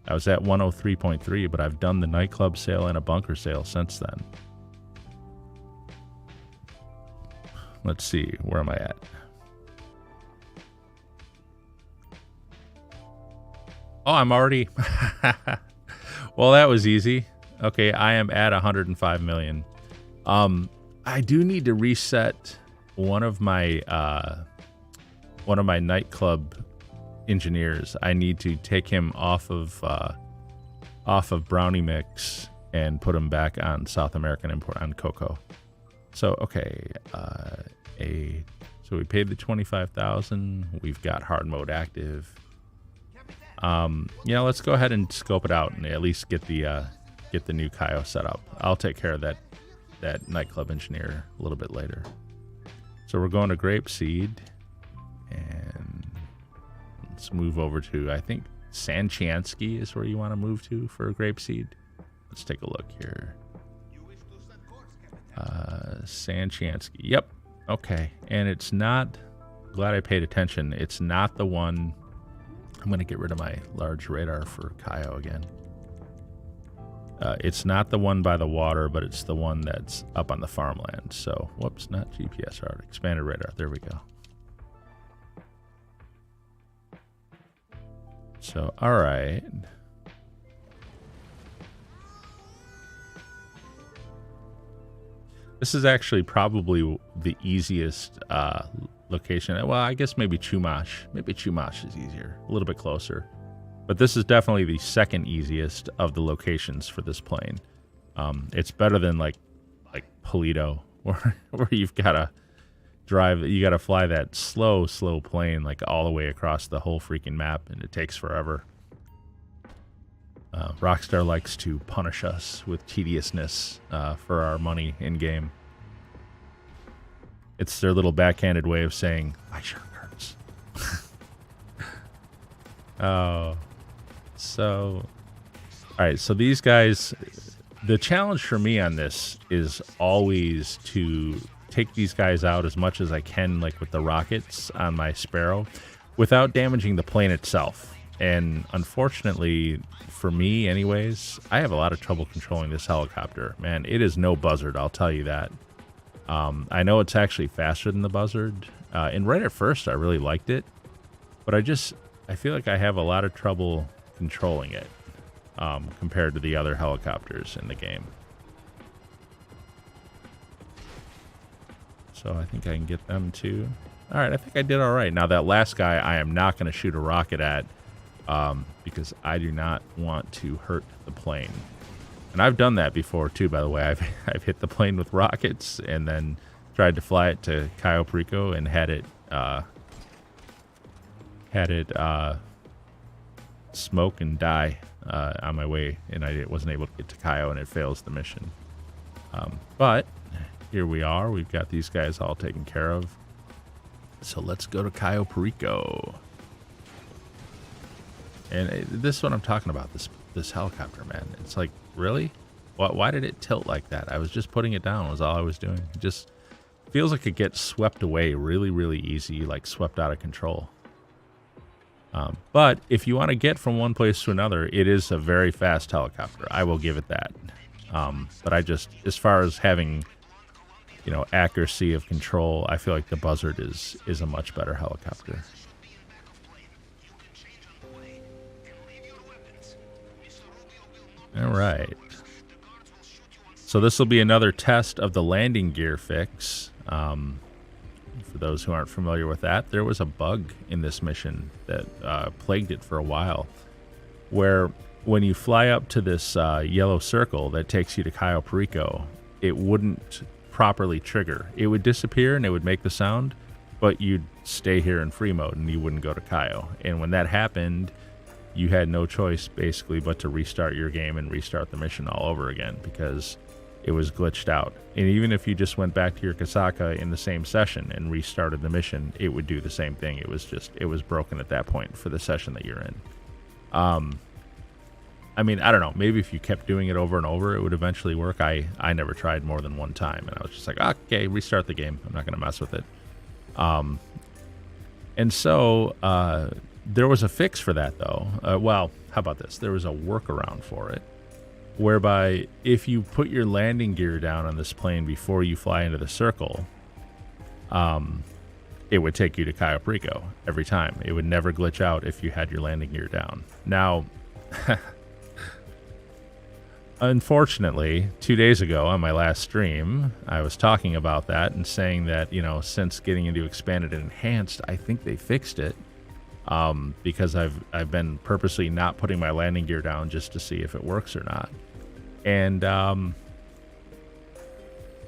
I was at 103.3, but I've done the nightclub sale and a bunker sale since then. Let's see, where am I at? Oh, I'm already... Well, that was easy. Okay, I am at 105 million. I do need to reset one of my nightclub engineers. I need to take him off of Brownie Mix and put him back on South American import on Cocoa. So okay, so we paid the 25,000. We've got hard mode active. Let's go ahead and scope it out and at least get the new Cayo set up. I'll take care of that nightclub engineer a little bit later. So we're going to Grapeseed, and let's move over to, I think Sanchiansky is where you want to move to for Grapeseed. Let's take a look here. Sanchiansky. Yep. Okay. And it's not, glad I paid attention. It's not the one. I'm going to get rid of my large radar for Cayo again. It's not the one by the water, but it's the one that's up on the farmland. So, whoops, not GPS route, expanded radar. There we go. So, all right. This is actually probably the easiest location. Well, I guess maybe Chumash. Maybe Chumash is easier, a little bit closer. But this is definitely the second easiest of the locations for this plane. It's better than like Polito, where you've got to drive, you got to fly that slow plane like all the way across the whole freaking map, and it takes forever. Rockstar likes to punish us with tediousness for our money in game. It's their little backhanded way of saying, "My shirt hurts." Oh. So, all right, so these guys, the challenge for me on this is always to take these guys out as much as I can, like with the rockets on my Sparrow, without damaging the plane itself. And unfortunately, for me anyways, I have a lot of trouble controlling this helicopter. Man, it is no buzzard, I'll tell you that. I know it's actually faster than the buzzard. And right at first, I really liked it. But I feel like I have a lot of trouble controlling it compared to the other helicopters in the game. So I think I can get them too. All right, I think I did all right. Now that last guy I am not going to shoot a rocket at because I do not want to hurt the plane. And I've done that before too, by the way. I've hit the plane with rockets and then tried to fly it to Cayo Perico and had it smoke and die on my way, and I wasn't able to get to Cayo, and it fails the mission. But here we are. We've got these guys all taken care of. So let's go to Cayo Perico. And this is what I'm talking about, this helicopter, man. It's like, really? Why did it tilt like that? I was just putting it down, was all I was doing. It just feels like it gets swept away really, really easy, like swept out of control. But if you want to get from one place to another, it is a very fast helicopter. I will give it that. But I just, as far as having, accuracy of control, I feel like the Buzzard is a much better helicopter. All right. So this will be another test of the landing gear fix. For those who aren't familiar with that, there was a bug in this mission that plagued it for a while, where when you fly up to this yellow circle that takes you to Cayo Perico, it wouldn't properly trigger. It would disappear and it would make the sound, but you'd stay here in free mode and you wouldn't go to Cayo. And when that happened, you had no choice basically but to restart your game and restart the mission all over again because it was glitched out. And even if you just went back to your Kasaka in the same session and restarted the mission, it would do the same thing. It was broken at that point for the session that you're in. I mean, I don't know. Maybe if you kept doing it over and over, it would eventually work. I never tried more than one time, and I was just like, okay, restart the game. I'm not going to mess with it. And so there was a fix for that, though. Well, how about this? There was a workaround for it, whereby if you put your landing gear down on this plane before you fly into the circle, it would take you to Cayo Perico every time. It would never glitch out if you had your landing gear down. Now, unfortunately, 2 days ago on my last stream, I was talking about that and saying that, since getting into Expanded and Enhanced, I think they fixed it. Because I've been purposely not putting my landing gear down just to see if it works or not. And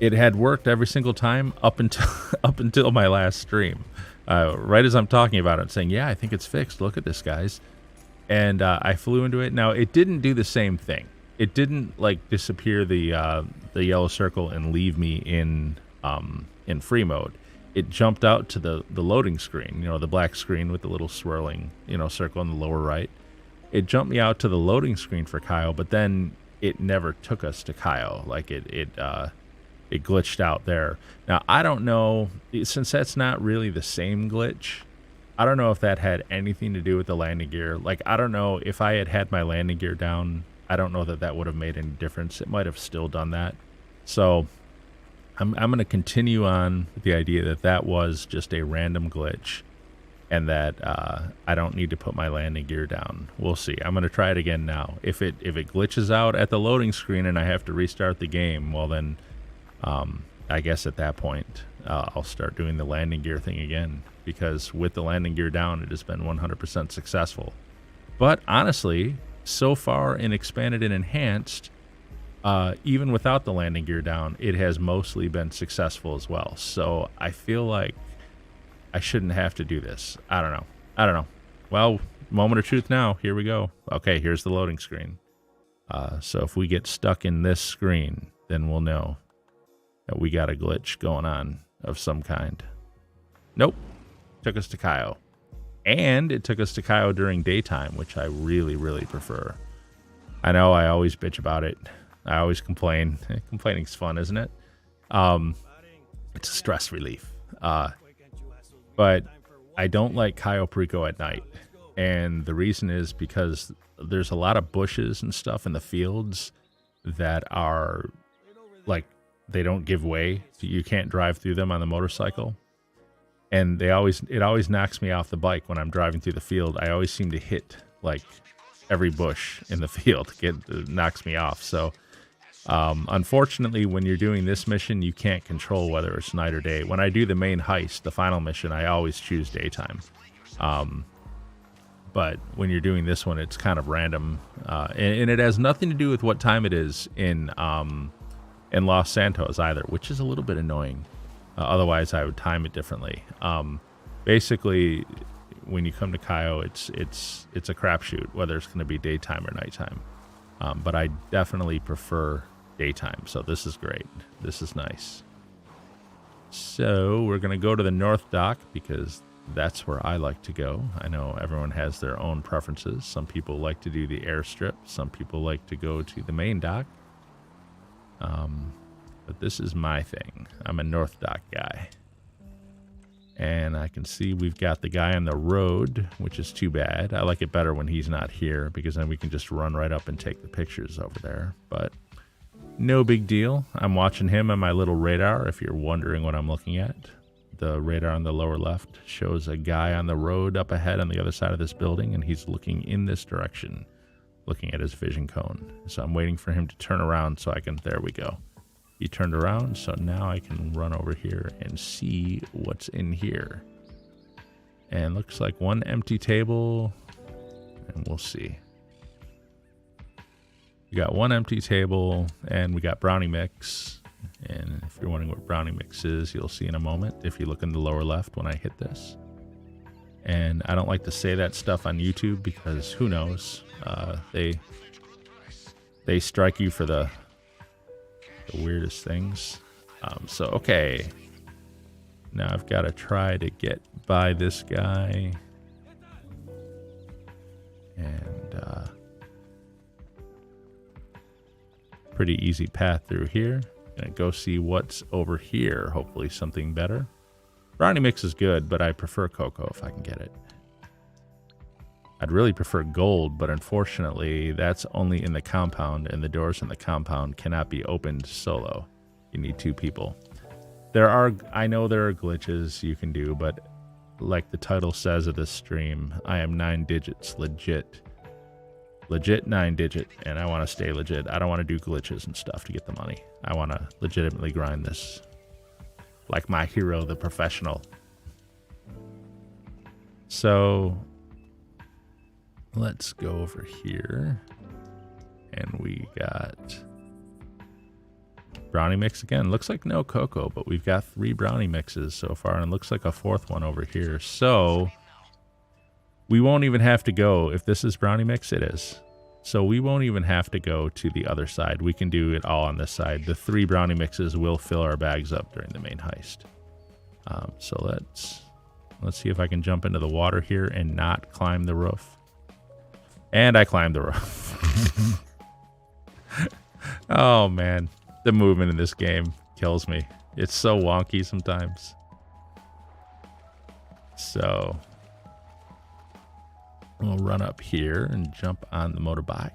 it had worked every single time up until my last stream. Right as I'm talking about it, saying, yeah, I think it's fixed. Look at this, guys. And I flew into it. Now, it didn't do the same thing. It didn't disappear the yellow circle and leave me in free mode. It jumped out to the loading screen, the black screen with the little swirling, circle in the lower right. It jumped me out to the loading screen for Cayo, but then it never took us to Cayo. It glitched out there. Now, I don't know, since that's not really the same glitch, I don't know if that had anything to do with the landing gear. I don't know if I had my landing gear down, I don't know that would have made any difference. It might have still done that. So I'm going to continue on with the idea that was just a random glitch and that I don't need to put my landing gear down. We'll see. I'm going to try it again now. If it glitches out at the loading screen and I have to restart the game, well then I guess at that point I'll start doing the landing gear thing again, because with the landing gear down it has been 100% successful. But honestly, so far in Expanded and Enhanced, even without the landing gear down, it has mostly been successful as well. So I feel like I shouldn't have to do this. I don't know. Well, moment of truth now. Here we go. Okay, here's the loading screen. So if we get stuck in this screen, then we'll know that we got a glitch going on of some kind. Nope. Took us to Cayo. And it took us to Cayo during daytime, which I really, really prefer. I know I always bitch about it. I always complain. Complaining's fun, isn't it? It's a stress relief. But I don't like Cayo Perico at night. And the reason is because there's a lot of bushes and stuff in the fields that are they don't give way. You can't drive through them on the motorcycle. And it always knocks me off the bike when I'm driving through the field. I always seem to hit every bush in the field. It knocks me off. So unfortunately, when you're doing this mission, you can't control whether it's night or day. When I do the main heist, the final mission, I always choose daytime. But when you're doing this one, it's kind of random. And it has nothing to do with what time it is in Los Santos either, which is a little bit annoying. Otherwise, I would time it differently. Basically, when you come to Cayo, it's a crapshoot whether it's going to be daytime or nighttime. But I definitely prefer daytime, so this is great. This is nice. So we're going to go to the North Dock because that's where I like to go. I know everyone has their own preferences. Some people like to do the airstrip. Some people like to go to the main dock. But this is my thing. I'm a North Dock guy. And I can see we've got the guy on the road, which is too bad. I like it better when he's not here because then we can just run right up and take the pictures over there. But no big deal. I'm watching him on my little radar, if you're wondering what I'm looking at. The radar on the lower left shows a guy on the road up ahead on the other side of this building, and he's looking in this direction, looking at his vision cone. So I'm waiting for him to turn around so I can... There we go. He turned around, so now I can run over here and see what's in here. And looks like one empty table, and we'll see. We got one empty table, and we got brownie mix. And if you're wondering what brownie mix is, you'll see in a moment if you look in the lower left when I hit this. And I don't like to say that stuff on YouTube because who knows? They strike you for the weirdest things. So, okay. Now I've got to try to get by this guy. And pretty easy path through here. Gonna go see what's over here. Hopefully something better. Brownie mix is good, but I prefer cocoa if I can get it. I'd really prefer gold, but unfortunately that's only in the compound, and the doors in the compound cannot be opened solo. You need two people. I know there are glitches you can do, but like the title says of this stream, I am 9 digits legit. Legit 9 digit, and I want to stay legit. I don't want to do glitches and stuff to get the money. I want to legitimately grind this like my hero, the professional. So let's go over here, and we got brownie mix again. Looks like no cocoa, but we've got 3 brownie mixes so far, and looks like a 4th one over here. So we won't even have to go. If this is brownie mix, it is. So we won't even have to go to the other side. We can do it all on this side. The 3 brownie mixes will fill our bags up during the main heist. So let's see if I can jump into the water here and not climb the roof. And I climbed the roof. Oh man, the movement in this game kills me. It's so wonky sometimes. So we'll run up here and jump on the motorbike.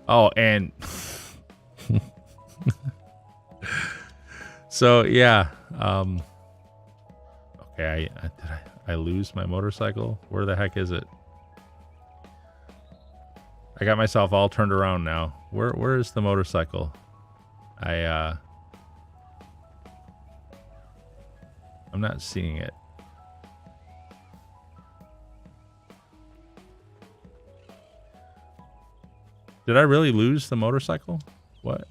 Oh, and so yeah. Okay, did I lose my motorcycle? Where the heck is it? I got myself all turned around now. Where is the motorcycle? I'm not seeing it. Did I really lose the motorcycle? What?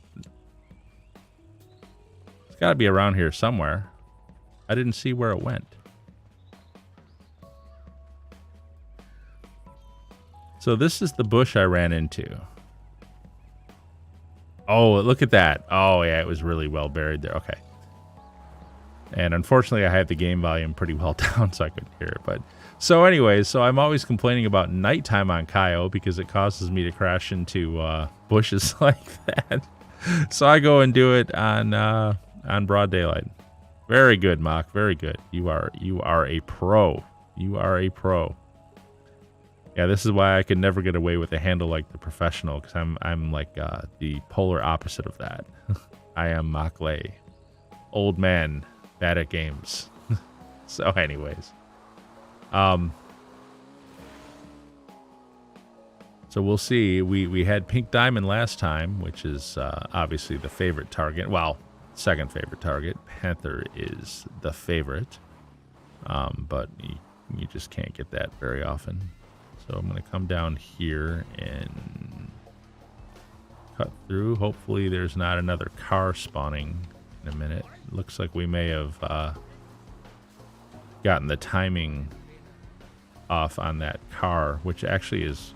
It's got to be around here somewhere. I didn't see where it went. So this is the bush I ran into. Oh, look at that. Oh, yeah, it was really well buried there. Okay. And unfortunately, I had the game volume pretty well down, so I couldn't hear it. But so anyways, so I'm always complaining about nighttime on Cayo because it causes me to crash into bushes like that. So I go and do it on broad daylight. Very good, Mach. Very good. You are a pro. You are a pro. Yeah, this is why I could never get away with a handle like the professional, because I'm like the polar opposite of that. I am Mach Lay. Old man, bad at games. So anyways. So we'll see. We had Pink Diamond last time, which is obviously the favorite target. Well, second favorite target. Panther is the favorite. But you just can't get that very often. So I'm going to come down here and cut through. Hopefully there's not another car spawning in a minute. Looks like we may have gotten the timing off on that car, which actually is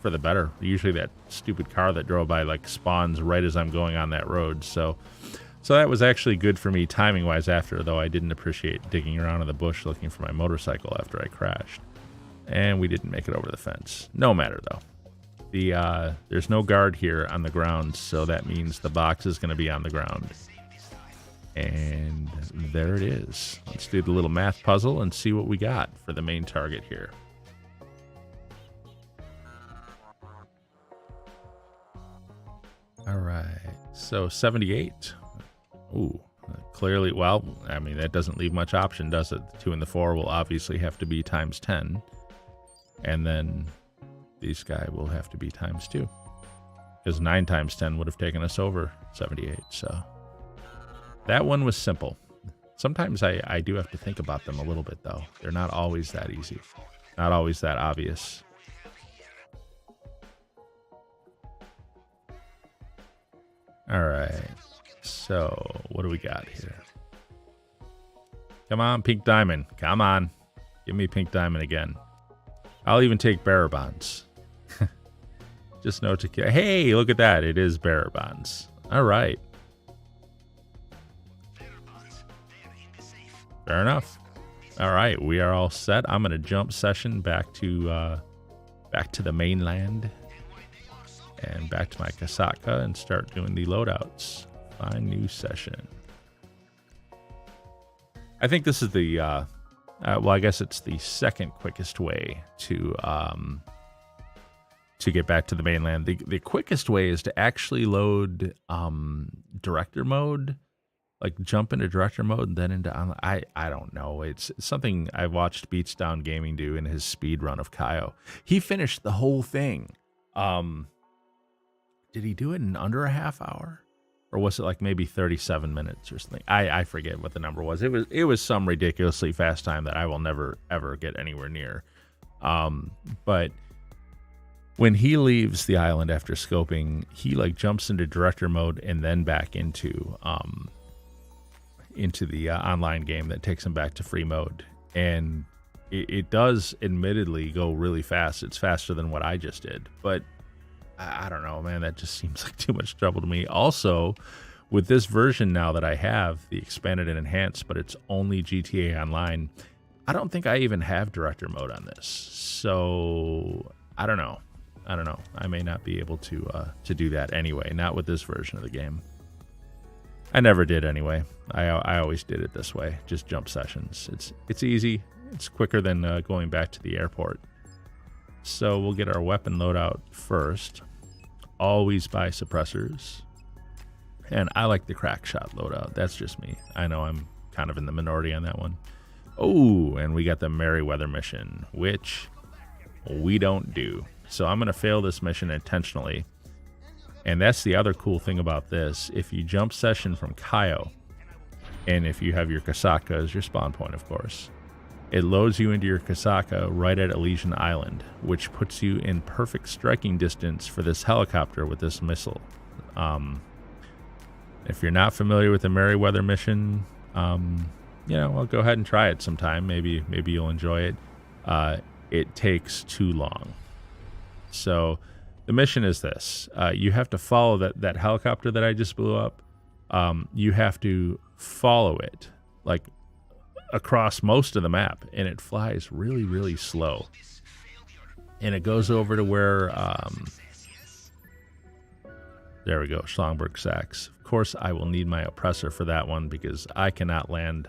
for the better. Usually that stupid car that drove by like spawns right as I'm going on that road. So that was actually good for me timing wise after, though I didn't appreciate digging around in the bush looking for my motorcycle after I crashed. And we didn't make it over the fence. No matter though. There's no guard here on the ground, so that means the box is going to be on the ground. And there it is. Let's do the little math puzzle and see what we got for the main target here. All right, so 78. Ooh, clearly, well, I mean, that doesn't leave much option, does it? The 2 and the 4 will obviously have to be times 10. And then these guys will have to be times 2. Because 9 times 10 would have taken us over 78, so... That one was simple. Sometimes I do have to think about them a little bit, though. They're not always that easy. Not always that obvious. All right. So, what do we got here? Come on, Pink Diamond. Come on. Give me Pink Diamond again. I'll even take bearer bonds. Just note to... Hey, look at that. It is bearer bonds. All right. Fair enough. All right, we are all set. I'm gonna jump session back to the mainland and back to my Kasaka and start doing the loadouts. Find new session. I think this is the well, I guess it's the second quickest way to get back to the mainland. The quickest way is to actually load director mode. Like jump into director mode and then into online. I don't know. It's something I watched Beats Down Gaming do in his speed run of Cayo. He finished the whole thing. Did he do it in under a half hour? Or was it like maybe 37 minutes or something? I forget what the number was. It was some ridiculously fast time that I will never ever get anywhere near. But when he leaves the island after scoping, he like jumps into director mode and then back into the online game that takes him back to free mode. And it does admittedly go really fast. It's faster than what I just did. But I don't know, man. That just seems like too much trouble to me. Also, with this version now that I have, the expanded and enhanced, but it's only GTA Online, I don't think I even have director mode on this. So, I don't know. I may not be able to do that anyway. Not with this version of the game. I never did anyway. I always did it this way, just jump sessions. It's easy. It's quicker than going back to the airport. So we'll get our weapon loadout first. Always buy suppressors. And I like the crack shot loadout. That's just me. I know I'm kind of in the minority on that one. Oh, and we got the Merryweather mission, which we don't do. So I'm going to fail this mission intentionally. And that's the other cool thing about this. If you jump session from Cayo, and if you have your Kasaka as your spawn point, of course, it loads you into your Kasaka right at Elysian Island, which puts you in perfect striking distance for this helicopter with this missile. If you're not familiar with the Merryweather mission, well, go ahead and try it sometime. Maybe you'll enjoy it. It takes too long. So the mission is this. You have to follow that helicopter that I just blew up. You have to follow it, like, across most of the map, and it flies really, really slow. And it goes over to where, there we go, Schlongberg Sachs. Of course, I will need my oppressor for that one because I cannot land.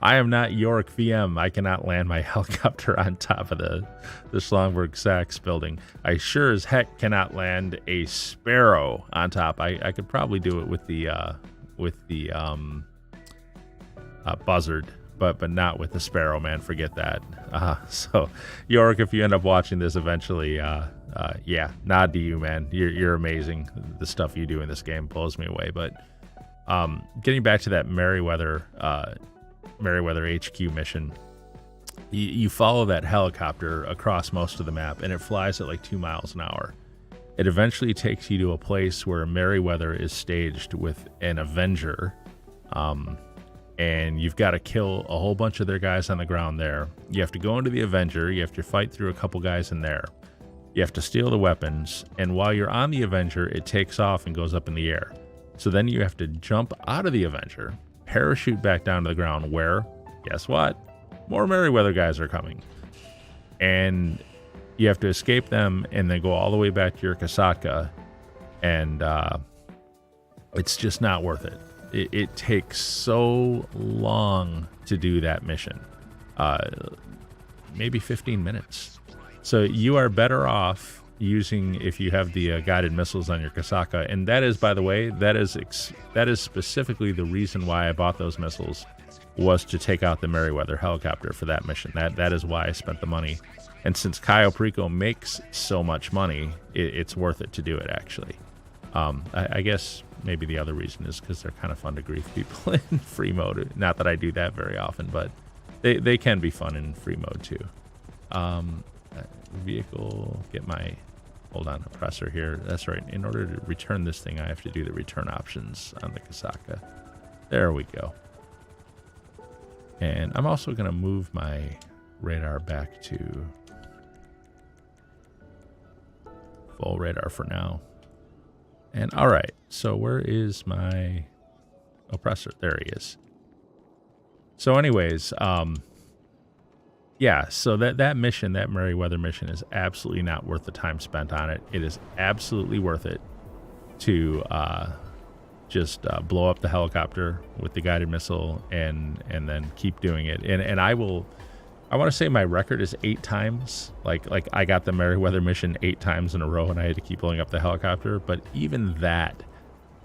I am not Yorick VM. I cannot land my helicopter on top of the Schlongberg Sachs building. I sure as heck cannot land a Sparrow on top. I could probably do it with the Buzzard, but not with the Sparrow, man. Forget that. So, Yorick, if you end up watching this eventually, yeah, nod to you, man. You're amazing. The stuff you do in this game blows me away. But getting back to that Merryweather HQ mission, you follow that helicopter across most of the map, and it flies at like 2 miles an hour. It eventually takes you to a place where Merryweather is staged with an Avenger, and you've got to kill a whole bunch of their guys on the ground there. You have to go into the Avenger. You have to fight through a couple guys in there. You have to steal the weapons, and while you're on the Avenger, it takes off and goes up in the air. So then you have to jump out of the Avenger, parachute back down to the ground where, guess what? More Merryweather guys are coming. And You have to escape them and then go all the way back to your Kasatka, and it's just not worth it. It takes so long to do that mission, maybe 15 minutes. So you are better off using, if you have the guided missiles on your Kasaka, and that is, by the way, that is specifically the reason why I bought those missiles, was to take out the Merryweather helicopter for that mission. That is why I spent the money. And since Cayo Perico makes so much money, it's worth it to do it, actually. I guess maybe the other reason is because they're kind of fun to grief people in free mode. Not that I do that very often, but they can be fun in free mode too. Vehicle, get my, hold on, oppressor here. That's right. In order to return this thing, I have to do the return options on the Kasaka. There we go. And I'm also going to move my radar back to full radar for now. And all right, so where is my oppressor? There he is. So anyways, yeah, so that mission, that Merryweather mission, is absolutely not worth the time spent on it. It is absolutely worth it to just blow up the helicopter with the guided missile and then keep doing it. And I want to say my record is 8 times. Like I got the Merryweather mission 8 times in a row, and I had to keep blowing up the helicopter. But even that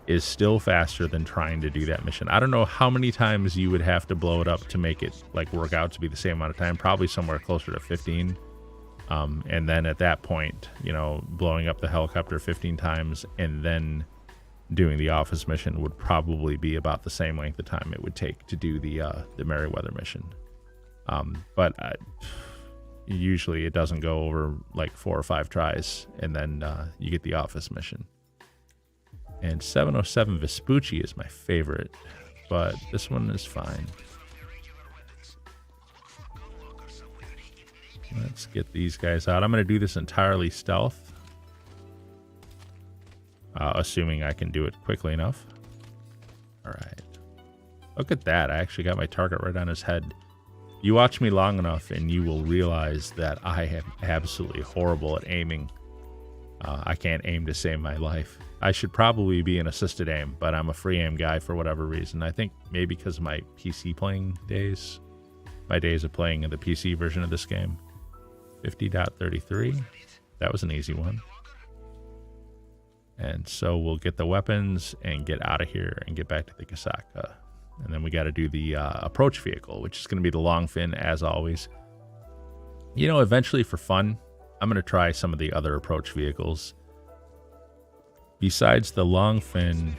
is still faster than trying to do that mission. I don't know how many times you would have to blow it up to make it like work out to be the same amount of time. Probably somewhere closer to 15. And then at that point, you know, blowing up the helicopter 15 times and then doing the office mission would probably be about the same length of time it would take to do the Merryweather mission. But usually it doesn't go over like 4 or 5 tries, and then you get the office mission. And 707 Vespucci is my favorite, but this one is fine. Let's get these guys out. I'm going to do this entirely stealth, assuming I can do it quickly enough. All right. Look at that. I actually got my target right on his head. You watch me long enough and you will realize that I am absolutely horrible at aiming. I can't aim to save my life. I should probably be an assisted aim, but I'm a free aim guy for whatever reason. I think maybe because of my PC playing days. My days of playing in the PC version of this game. 50.33. That was an easy one. And so we'll get the weapons and get out of here and get back to the Kasaka. And then we got to do the approach vehicle, which is going to be the long fin, as always. You know, eventually for fun, I'm going to try some of the other approach vehicles. Besides the long fin,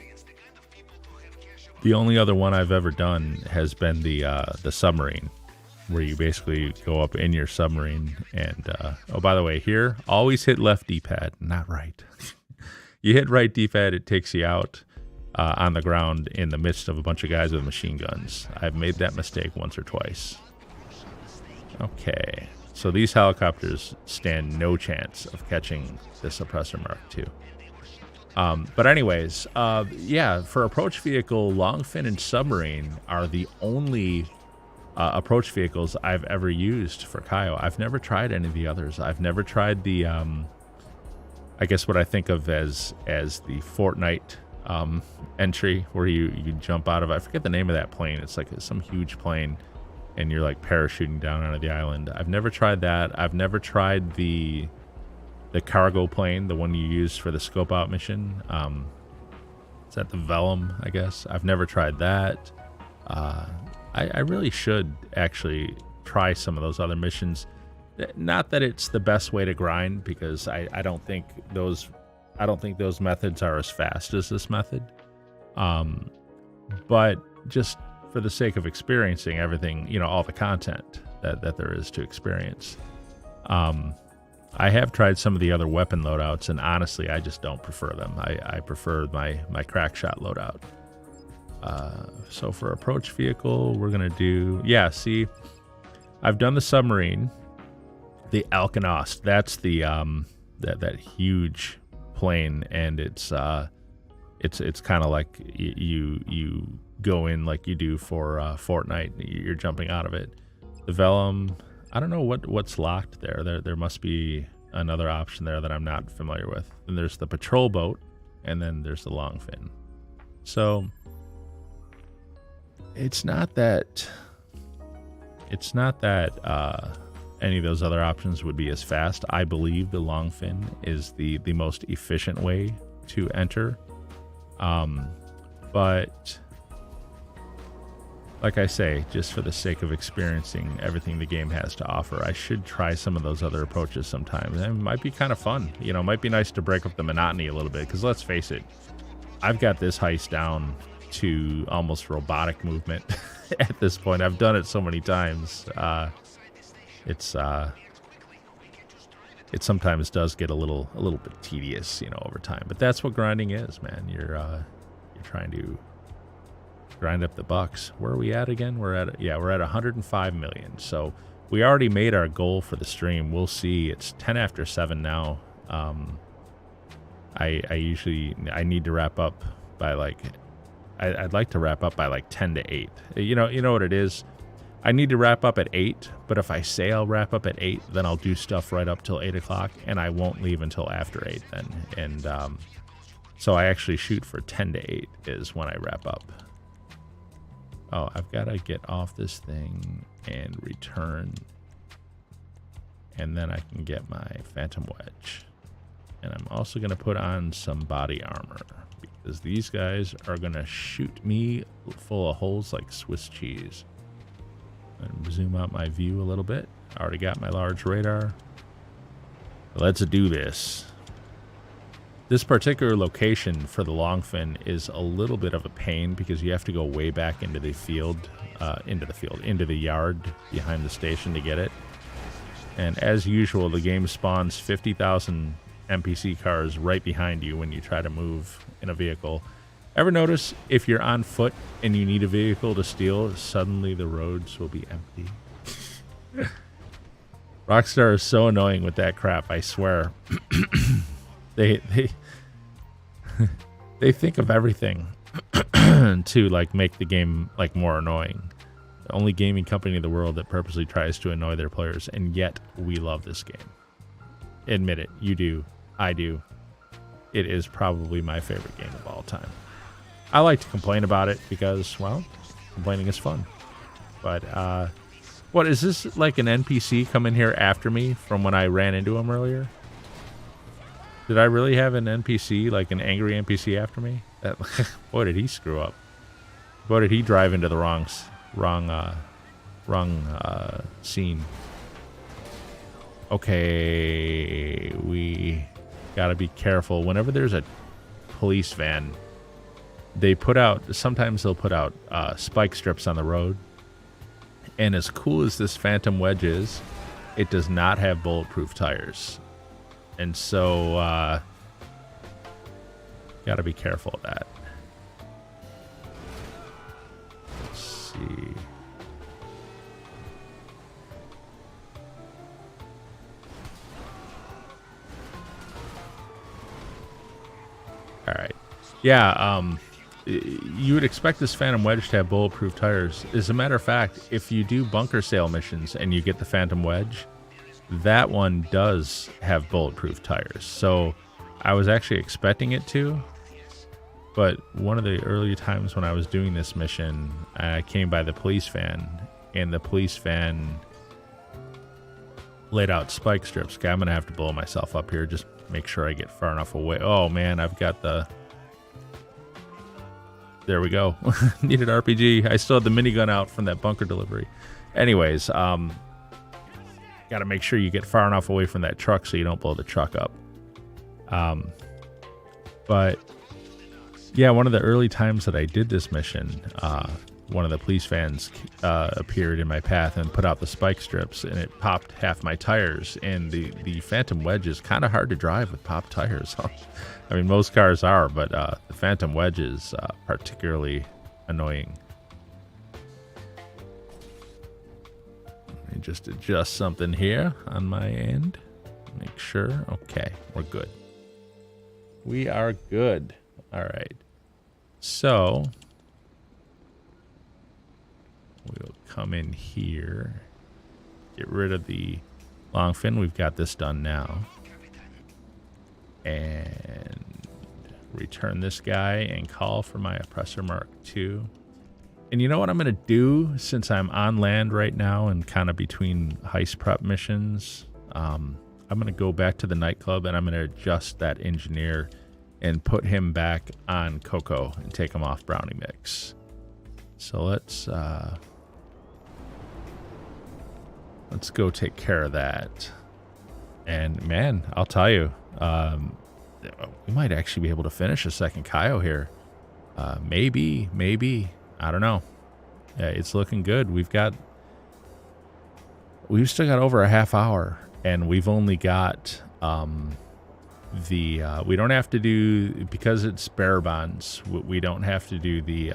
the only other one I've ever done has been the submarine, where you basically go up in your submarine and, oh, by the way, here, always hit left D-pad, not right. You hit right D-pad, it takes you out on the ground in the midst of a bunch of guys with machine guns. I've made that mistake once or twice. Okay, so these helicopters stand no chance of catching this Oppressor Mark II. But anyways, yeah, for approach vehicle, longfin and submarine are the only approach vehicles I've ever used for Cayo. I've never tried any of the others. I've never tried the, I guess what I think of as the Fortnite entry, where you jump out of, I forget the name of that plane. It's like some huge plane, and you're like parachuting down onto the island. I've never tried that. I've never tried the cargo plane, the one you use for the scope out mission. Is that the Vellum, I guess? I've never tried that. I really should actually try some of those other missions. Not that it's the best way to grind, because I don't think those methods are as fast as this method. But just for the sake of experiencing everything, you know, all the content that there is to experience. I have tried some of the other weapon loadouts, and honestly, I just don't prefer them. I prefer my crack shot loadout. So for approach vehicle, we're going to do... Yeah, see, I've done the submarine, the Alcanost. That's the that huge plane, and it's kind of like you go in like you do for Fortnite. You're jumping out of it. The Vellum... I don't know what's locked there. There must be another option there that I'm not familiar with. Then there's the patrol boat, and then there's the long fin. So it's not that any of those other options would be as fast. I believe the long fin is the most efficient way to enter. But like I say, just for the sake of experiencing everything the game has to offer, I should try some of those other approaches sometime. It might be kind of fun. You know, it might be nice to break up the monotony a little bit, because let's face it, I've got this heist down to almost robotic movement at this point. I've done it so many times. It sometimes does get a little bit tedious, you know, over time. But that's what grinding is, man. You're trying to grind up the bucks. Where are we at again? We're at 105 million. So we already made our goal for the stream. We'll see. It's 10 after 7 now. I need to wrap up by I'd like to wrap up by like 10 to 8. You know what it is? I need to wrap up at 8, but if I say I'll wrap up at 8, then I'll do stuff right up till 8 o'clock, and I won't leave until after 8 then. And so I actually shoot for 10 to 8 is when I wrap up. Oh, I've got to get off this thing and return, and then I can get my Phantom Wedge. And I'm also going to put on some body armor, because these guys are going to shoot me full of holes like Swiss cheese. And zoom out my view a little bit. I already got my large radar. Let's do this. This particular location for the longfin is a little bit of a pain, because you have to go way back into the into the yard behind the station to get it. And as usual, the game spawns 50,000 NPC cars right behind you when you try to move in a vehicle. Ever notice if you're on foot and you need a vehicle to steal, suddenly the roads will be empty? Rockstar is so annoying with that crap, I swear. They think of everything to like make the game like more annoying. The only gaming company in the world that purposely tries to annoy their players, and yet we love this game. Admit it, you do, I do. It is probably my favorite game of all time. I like to complain about it because, well, complaining is fun. But, what, is this like an NPC come in here after me from when I ran into him earlier? Did I really have an NPC, like an angry NPC after me? Boy, did he screw up. Boy, did he drive into the wrong scene. Okay, we gotta be careful. Whenever there's a police van, sometimes they'll put out spike strips on the road. And as cool as this Phantom Wedge is, it does not have bulletproof tires. And so, gotta be careful of that. Let's see. All right. Yeah, you would expect this Phantom Wedge to have bulletproof tires. As a matter of fact, if you do bunker sale missions and you get the Phantom Wedge, that one does have bulletproof tires. So I was actually expecting it to, but one of the early times when I was doing this mission, I came by the police van, and the police van laid out spike strips. Okay, I'm going to have to blow myself up here. Just make sure I get far enough away. Oh, man, I've got the... There we go. Needed RPG. I still had the minigun out from that bunker delivery. Anyways, got to make sure you get far enough away from that truck so you don't blow the truck up. But yeah, one of the early times that I did this mission, one of the police vans appeared in my path and put out the spike strips, and it popped half my tires. And the Phantom Wedge is kind of hard to drive with popped tires. I mean, most cars are, but the Phantom Wedge is particularly annoying. Let me just adjust something here on my end. Make sure. Okay, we're good. We are good. All right. So we'll come in here, get rid of the long fin. We've got this done now. and return this guy and call for my oppressor Mark II. And you know what I'm going to do since I'm on land right now and kind of between heist prep missions? I'm going to go back to the nightclub and I'm going to adjust that engineer and put him back on Coco and take him off Brownie Mix. So let's go take care of that. And man, I'll tell you, we might actually be able to finish a second Cayo here. Maybe, I don't know. Yeah, it's looking good. We've still got over a half hour, and we've only got we don't have to do, because it's bearer bonds, we don't have to do the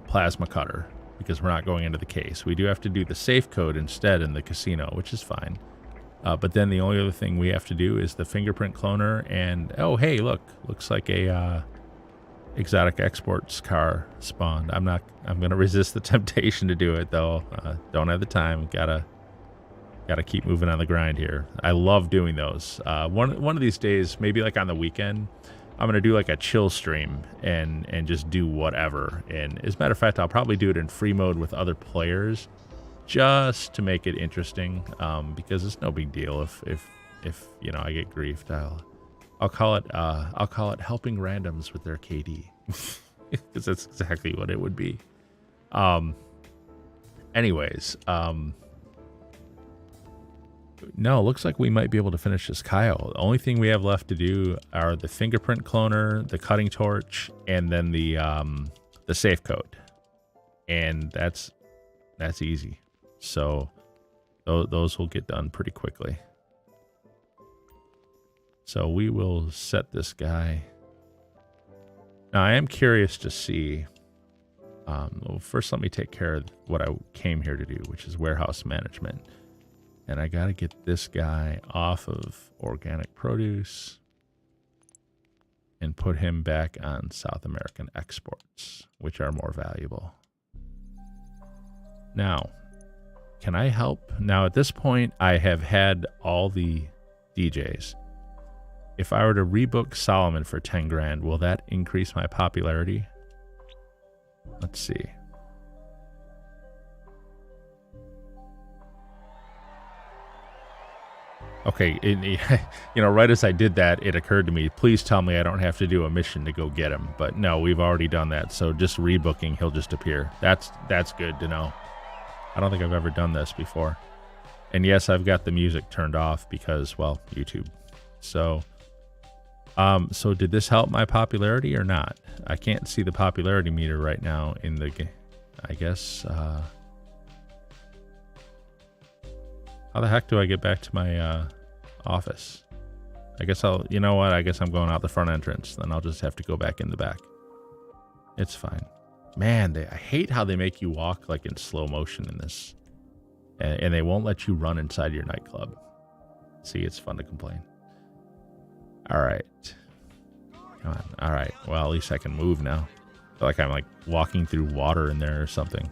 plasma cutter because we're not going into the case. We do have to do the safe code instead in the casino, which is fine. But then the only other thing we have to do is the fingerprint cloner, and oh hey, looks like a exotic exports car spawned. I'm gonna resist the temptation to do it though. Don't have the time. Gotta keep moving on the grind here. I love doing those. One of these days, maybe like on the weekend, I'm gonna do like a chill stream and just do whatever. And as a matter of fact, I'll probably do it in free mode with other players, just to make it interesting. Because it's no big deal if you know I get griefed. I'll call it helping randoms with their KD, because that's exactly what it would be. Anyways, no, looks like we might be able to finish this Cayo. The only thing we have left to do are the fingerprint cloner, the cutting torch, and then the safe code, and that's easy. So those will get done pretty quickly. So we will set this guy. Now I am curious to see. Well, first let me take care of what I came here to do, which is warehouse management. And I got to get this guy off of organic produce and put him back on South American exports, which are more valuable. Now, can I help? Now, at this point, I have had all the DJs. If I were to rebook Solomon for 10 grand, will that increase my popularity? Let's see. Okay, you know, right as I did that, it occurred to me, please tell me I don't have to do a mission to go get him. But no, we've already done that, so just rebooking, he'll just appear. That's good to know. I don't think I've ever done this before. And yes, I've got the music turned off because, well, YouTube. So did this help my popularity or not? I can't see the popularity meter right now in the game. I guess, how the heck do I get back to my office? I guess you know what? I guess I'm going out the front entrance. Then I'll just have to go back in the back. It's fine. Man, I hate how they make you walk like in slow motion in this. And they won't let you run inside your nightclub. See, it's fun to complain. All right. Come on. All right. Well, at least I can move now. I feel like I'm like walking through water in there or something.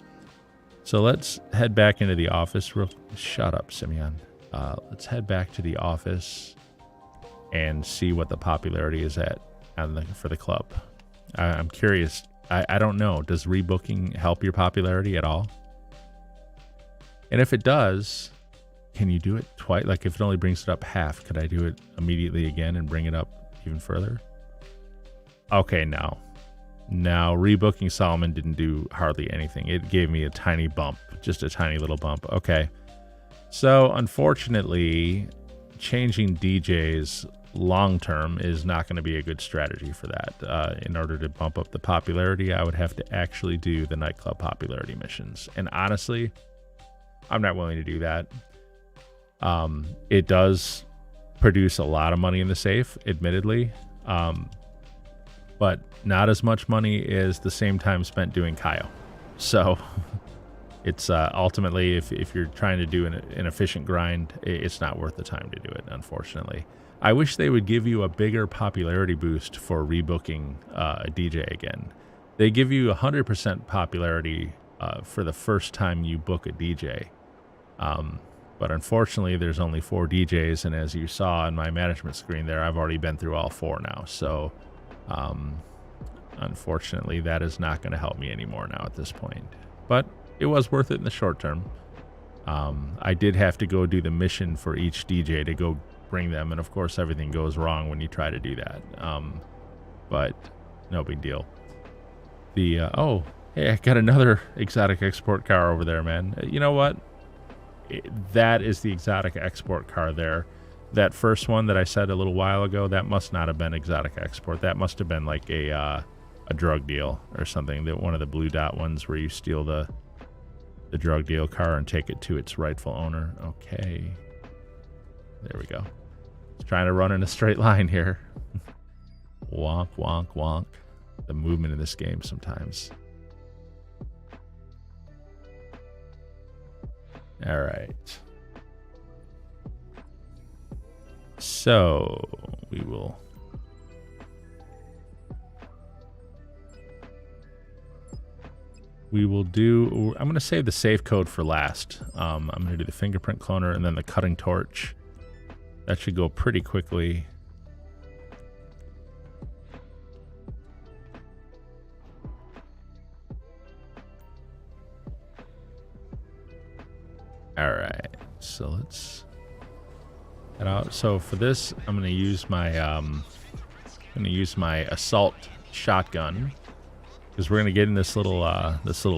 So let's head back into the office. Shut up, Simeon. Let's head back to the office and see what the popularity is at for the club. I'm curious. I don't know. Does rebooking help your popularity at all? And if it does, can you do it twice? Like if it only brings it up half, could I do it immediately again and bring it up even further? Okay, no. Now, rebooking Solomon didn't do hardly anything. It gave me a tiny bump, just a tiny little bump. Okay. So, unfortunately, changing DJs long-term is not going to be a good strategy for that. In order to bump up the popularity, I would have to actually do the nightclub popularity missions. And honestly, I'm not willing to do that. It does produce a lot of money in the safe, admittedly. But not as much money as the same time spent doing Cayo. So it's ultimately, if you're trying to do an efficient grind, it's not worth the time to do it, unfortunately. I wish they would give you a bigger popularity boost for rebooking a DJ again. They give you 100% popularity for the first time you book a DJ. But unfortunately, there's only 4 DJs, and as you saw in my management screen there, I've already been through all 4 now. So, unfortunately, that is not going to help me anymore now at this point. But it was worth it in the short term. I did have to go do the mission for each DJ to go bring them, and of course, everything goes wrong when you try to do that. But no big deal. Oh, hey, I got another exotic export car over there, man. You know what? That is the exotic export car there. That first one that I said a little while ago, that must not have been exotic export. That must have been like a drug deal or something. That one of the blue dot ones where you steal the drug deal car and take it to its rightful owner. Okay. There we go. Just trying to run in a straight line here. Wonk, wonk, wonk. The movement in this game sometimes. All right. So we will do, I'm going to save the safe code for last. I'm going to do the fingerprint cloner and then the cutting torch. That should go pretty quickly. All right, so let's head out. So for this, I'm going to use my assault shotgun because we're going to get in this little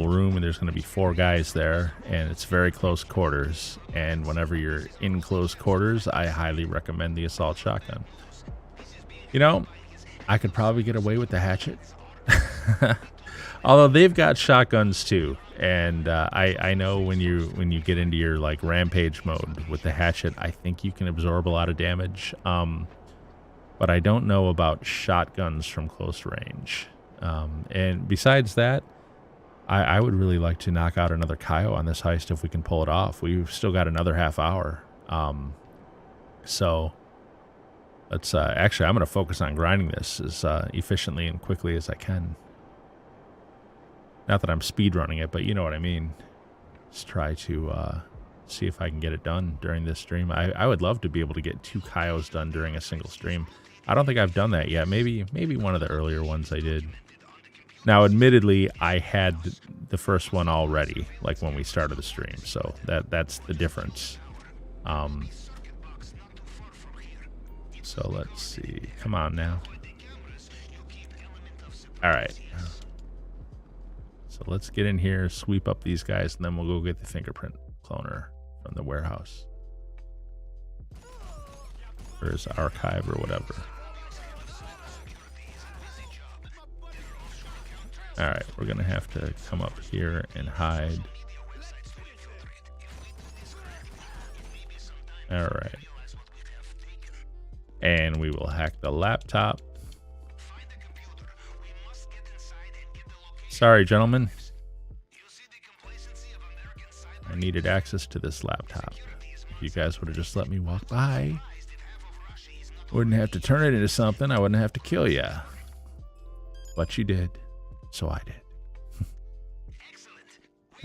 room and there's going to be 4 guys there, and it's very close quarters. And whenever you're in close quarters, I highly recommend the assault shotgun. You know, I could probably get away with the hatchet. Although they've got shotguns too, and I know when you get into your like rampage mode with the hatchet, I think you can absorb a lot of damage. But I don't know about shotguns from close range. And besides that, I would really like to knock out another Cayo on this heist if we can pull it off. We've still got another half hour. So let's actually I'm going to focus on grinding this as efficiently and quickly as I can. Not that I'm speedrunning it, but you know what I mean. Just try to see if I can get it done during this stream. I would love to be able to get 2 Cayos done during a single stream. I don't think I've done that yet. Maybe one of the earlier ones I did. Now, admittedly, I had the first one already, like when we started the stream. So that's the difference. So let's see. Come on now. All right. So let's get in here, sweep up these guys, and then we'll go get the fingerprint cloner from the warehouse. Or his archive or whatever. Alright, we're going to have to come up here and hide. Alright. And we will hack the laptop. Sorry, gentlemen. I needed access to this laptop. If you guys would have just let me walk by, wouldn't have to turn it into something. I wouldn't have to kill you. But you did. So I did.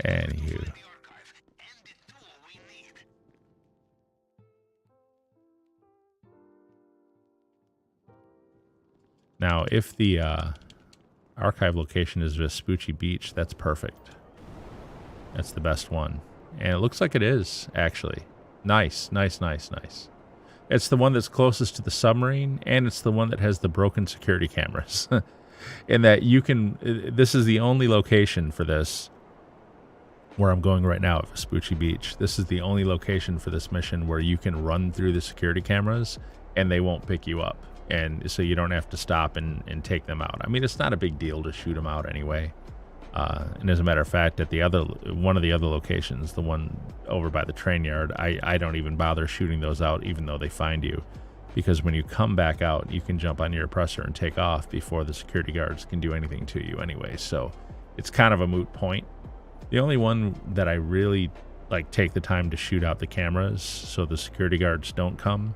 Anywho. Now, if the archive location is Vespucci Beach, that's perfect. That's the best one. And it looks like it is, actually. Nice, nice, nice, nice. It's the one that's closest to the submarine, and it's the one that has the broken security cameras. In that you can, this is the only location for this, where I'm going right now at Vespucci Beach. This is the only location for this mission where you can run through the security cameras, and they won't pick you up. And so you don't have to stop and take them out. I mean, it's not a big deal to shoot them out anyway. And as a matter of fact, at one of the other locations, the one over by the train yard, I don't even bother shooting those out, even though they find you. Because when you come back out, you can jump on your oppressor and take off before the security guards can do anything to you anyway. So it's kind of a moot point. The only one that I really like take the time to shoot out the cameras so the security guards don't come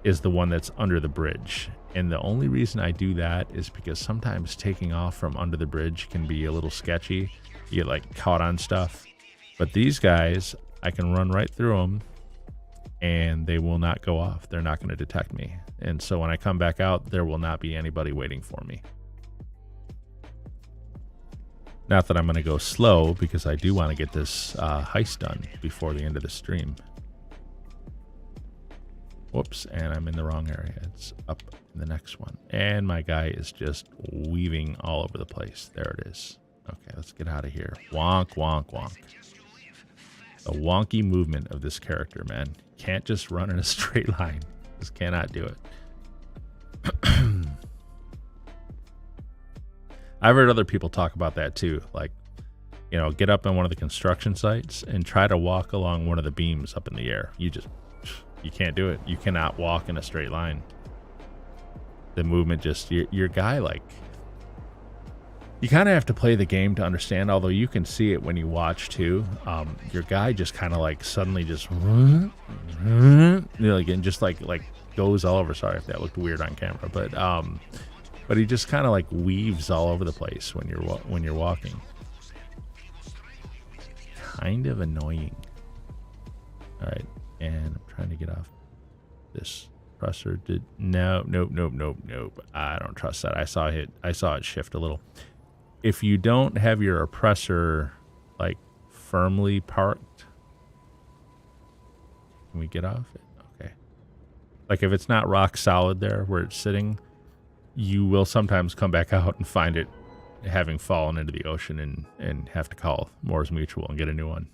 is the one that's under the bridge. And the only reason I do that is because sometimes taking off from under the bridge can be a little sketchy. You get like caught on stuff. But these guys, I can run right through them and they will not go off. They're not going to detect me. And so when I come back out, there will not be anybody waiting for me. Not that I'm going to go slow, because I do want to get this heist done before the end of the stream. Whoops, and I'm in the wrong area. It's up in the next one. And my guy is just weaving all over the place. There it is. Okay, let's get out of here. Wonk, wonk, wonk. The wonky movement of this character, man. Can't just run in a straight line. Just cannot do it. I've heard other people talk about that too. Like, you know, get up on one of the construction sites and try to walk along one of the beams up in the air. You can't do it. You cannot walk in a straight line. The movement just, your guy, like, you kind of have to play the game to understand, although you can see it when you watch too. Your guy just kind of like suddenly just, you know, like, and just like goes all over. Sorry if that looked weird on camera, but he just kind of like weaves all over the place when you're walking. Kind of annoying. All right, and I'm trying to get off this presser. Nope. I don't trust that. I saw it shift a little. If you don't have your oppressor like firmly parked, can we get off it? Okay. Like if it's not rock solid there where it's sitting, you will sometimes come back out and find it having fallen into the ocean and have to call Moore's Mutual and get a new one.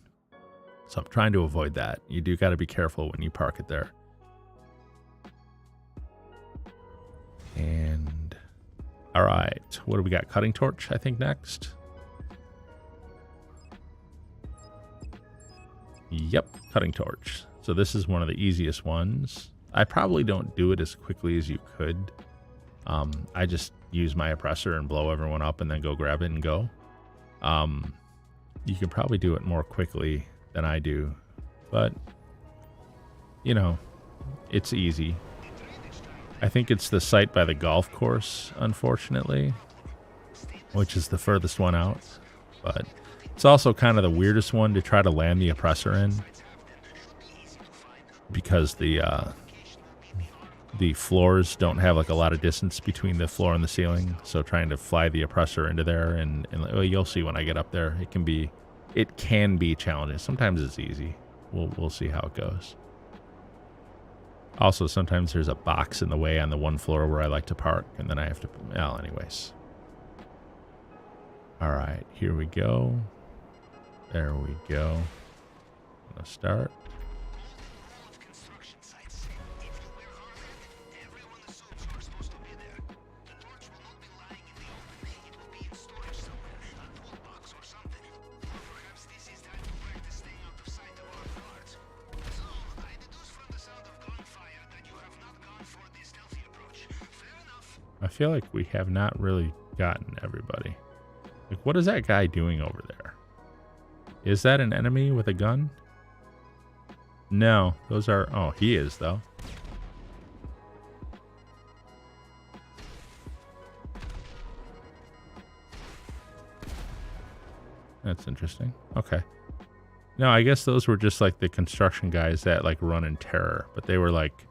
So I'm trying to avoid that. You do got to be careful when you park it there. And all right, what do we got? Cutting torch, I think, next. Yep, cutting torch. So this is one of the easiest ones. I probably don't do it as quickly as you could. I just use my oppressor and blow everyone up and then go grab it and go. You can probably do it more quickly than I do, but you know, it's easy. I think it's the site by the golf course, unfortunately, which is the furthest one out, but it's also kind of the weirdest one to try to land the oppressor in, because the floors don't have like a lot of distance between the floor and the ceiling, so trying to fly the oppressor into there and well, you'll see when I get up there, it can be challenging. Sometimes it's easy. We'll see how it goes. Also, sometimes there's a box in the way on the one floor where I like to park, and then I have to, well, anyways. All right, here we go. There we go. I'm gonna start. I feel like we have not really gotten everybody. Like, what is that guy doing over there? Is that an enemy with a gun? No, those are... Oh, he is, though. That's interesting. Okay. No, I guess those were just, like, the construction guys that, like, run in terror. But they were, like,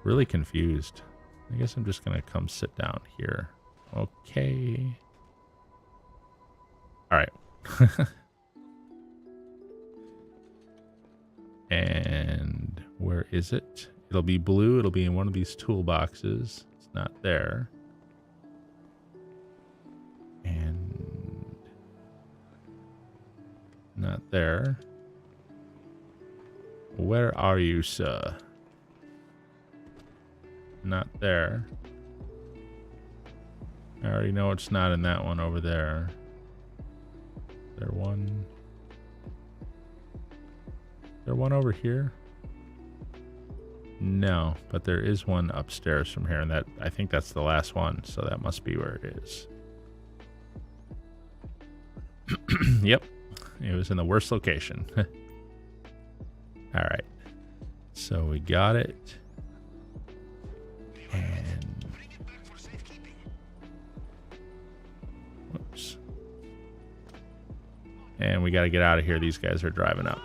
really confused. I guess I'm just going to come sit down here. Okay. All right. And where is it? It'll be blue. It'll be in one of these toolboxes. It's not there. And not there. Where are you, sir? Not there. I already know it's not in that one over there. Is there one? Is there one over here? No, but there is one upstairs from here, and that, I think that's the last one, so that must be where it is. Yep, it was in the worst location. All right, so we got it. And whoops. And we got to get out of here. These guys are driving up.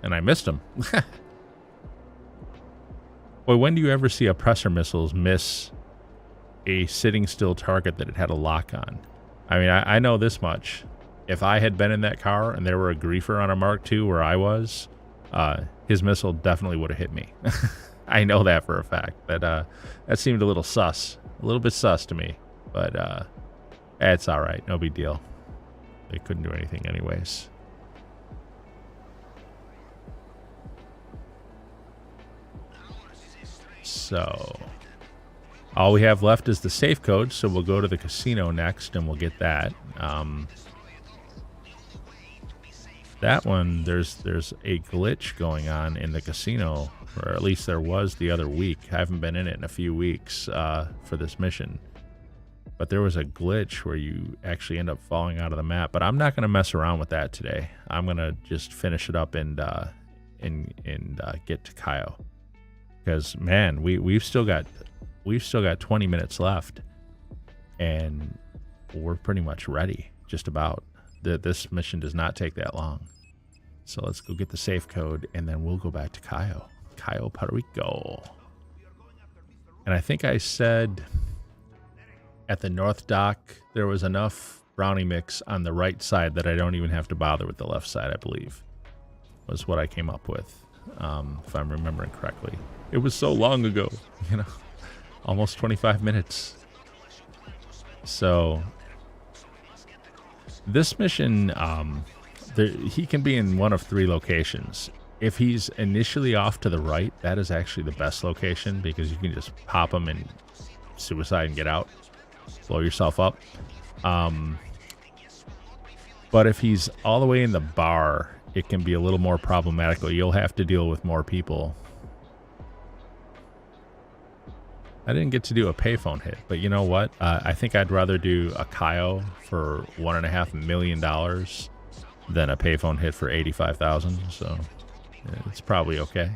and I missed him. Boy, when do you ever see a Oppressor missiles miss a sitting still target that it had a lock on? I mean, I know this much. If I had been in that car and there were a griefer on a Mark II where I was, his missile definitely would have hit me. I know that for a fact. That seemed a little sus. A little bit sus to me. But it's all right. No big deal. They couldn't do anything anyways. So all we have left is the safe code, so we'll go to the casino next and we'll get that. That one, there's a glitch going on in the casino, or at least there was the other week. I haven't been in it in a few weeks for this mission. But there was a glitch where you actually end up falling out of the map. But I'm not going to mess around with that today. I'm going to just finish it up and get to Cayo. Because, man, we've still got 20 minutes left. And we're pretty much ready, just about. This mission does not take that long. So let's go get the safe code, and then we'll go back to Cayo. Cayo Perico. And I think I said at the North Dock there was enough brownie mix on the right side that I don't even have to bother with the left side, I believe. Was what I came up with, if I'm remembering correctly. It was so long ago, almost 25 minutes. So this mission, he can be in one of 3 locations. If he's initially off to the right, that is actually the best location because you can just pop him and suicide and get out, blow yourself up. But if he's all the way in the bar, it can be a little more problematical. You'll have to deal with more people. I didn't get to do a payphone hit, but you know what? I think I'd rather do a Cayo for $1.5 million than a payphone hit for 85,000. So it's probably okay.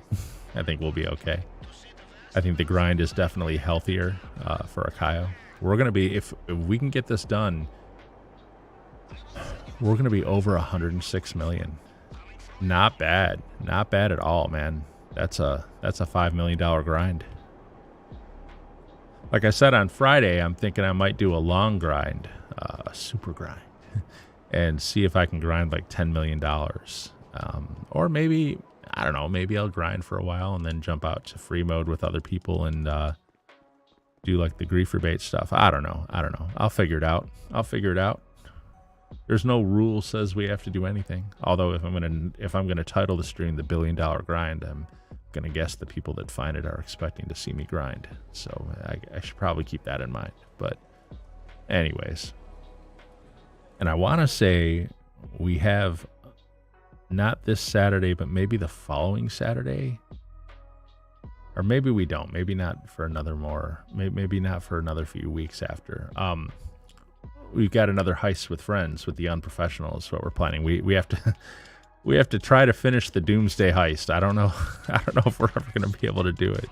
I think we'll be okay. I think the grind is definitely healthier for a Cayo. We're gonna be, if we can get this done, we're gonna be over 106 million. Not bad. Not bad at all, man. That's a $5 million grind. Like I said on Friday, I'm thinking I might do a long grind, a super grind, and see if I can grind like $10 million. Or maybe, I don't know, maybe I'll grind for a while and then jump out to free mode with other people and do like the griefer bait stuff. I don't know. I'll figure it out. There's no rule says we have to do anything. Although if I'm gonna title the stream the $1 billion grind, I'm gonna guess the people that find it are expecting to see me grind. So I should probably keep that in mind. But anyways, and I want to say we have not this Saturday, but maybe the following Saturday, or maybe we don't. Maybe not for another maybe not for another few weeks after. We've got another heist with friends with the unprofessionals. What we're planning. We have to. We have to try to finish the Doomsday heist. I don't know if we're ever going to be able to do it.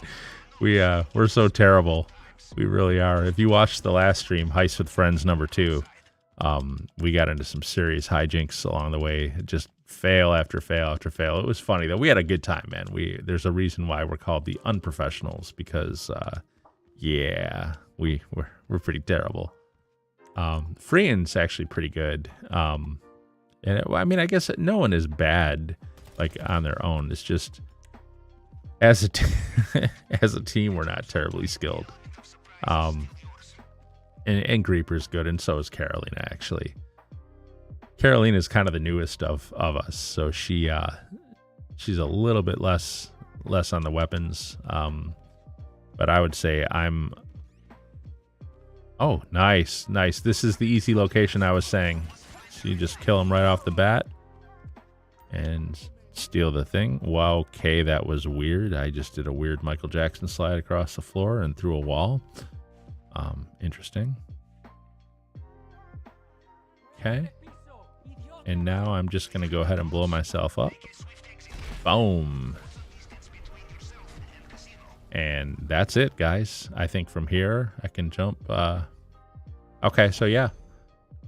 We're so terrible. We really are. If you watched the last stream, Heist with Friends #2, we got into some serious hijinks along the way. Just fail after fail after fail. It was funny though. We had a good time, man. There's a reason why we're called the unprofessionals because, we're pretty terrible. Freeing's actually pretty good. And I guess no one is bad, like on their own. It's just as a team, we're not terribly skilled. And Greeper's good, and so is Carolina. Actually, Carolina is kind of the newest of us, so she's a little bit less on the weapons. But I would say I'm. Oh, nice. This is the easy location I was saying. So you just kill him right off the bat and steal the thing. Wow, okay, that was weird. I just did a weird Michael Jackson slide across the floor and through a wall. Interesting. Okay. And now I'm just going to go ahead and blow myself up. Boom. And that's it, guys. I think from here I can jump. Okay, so yeah.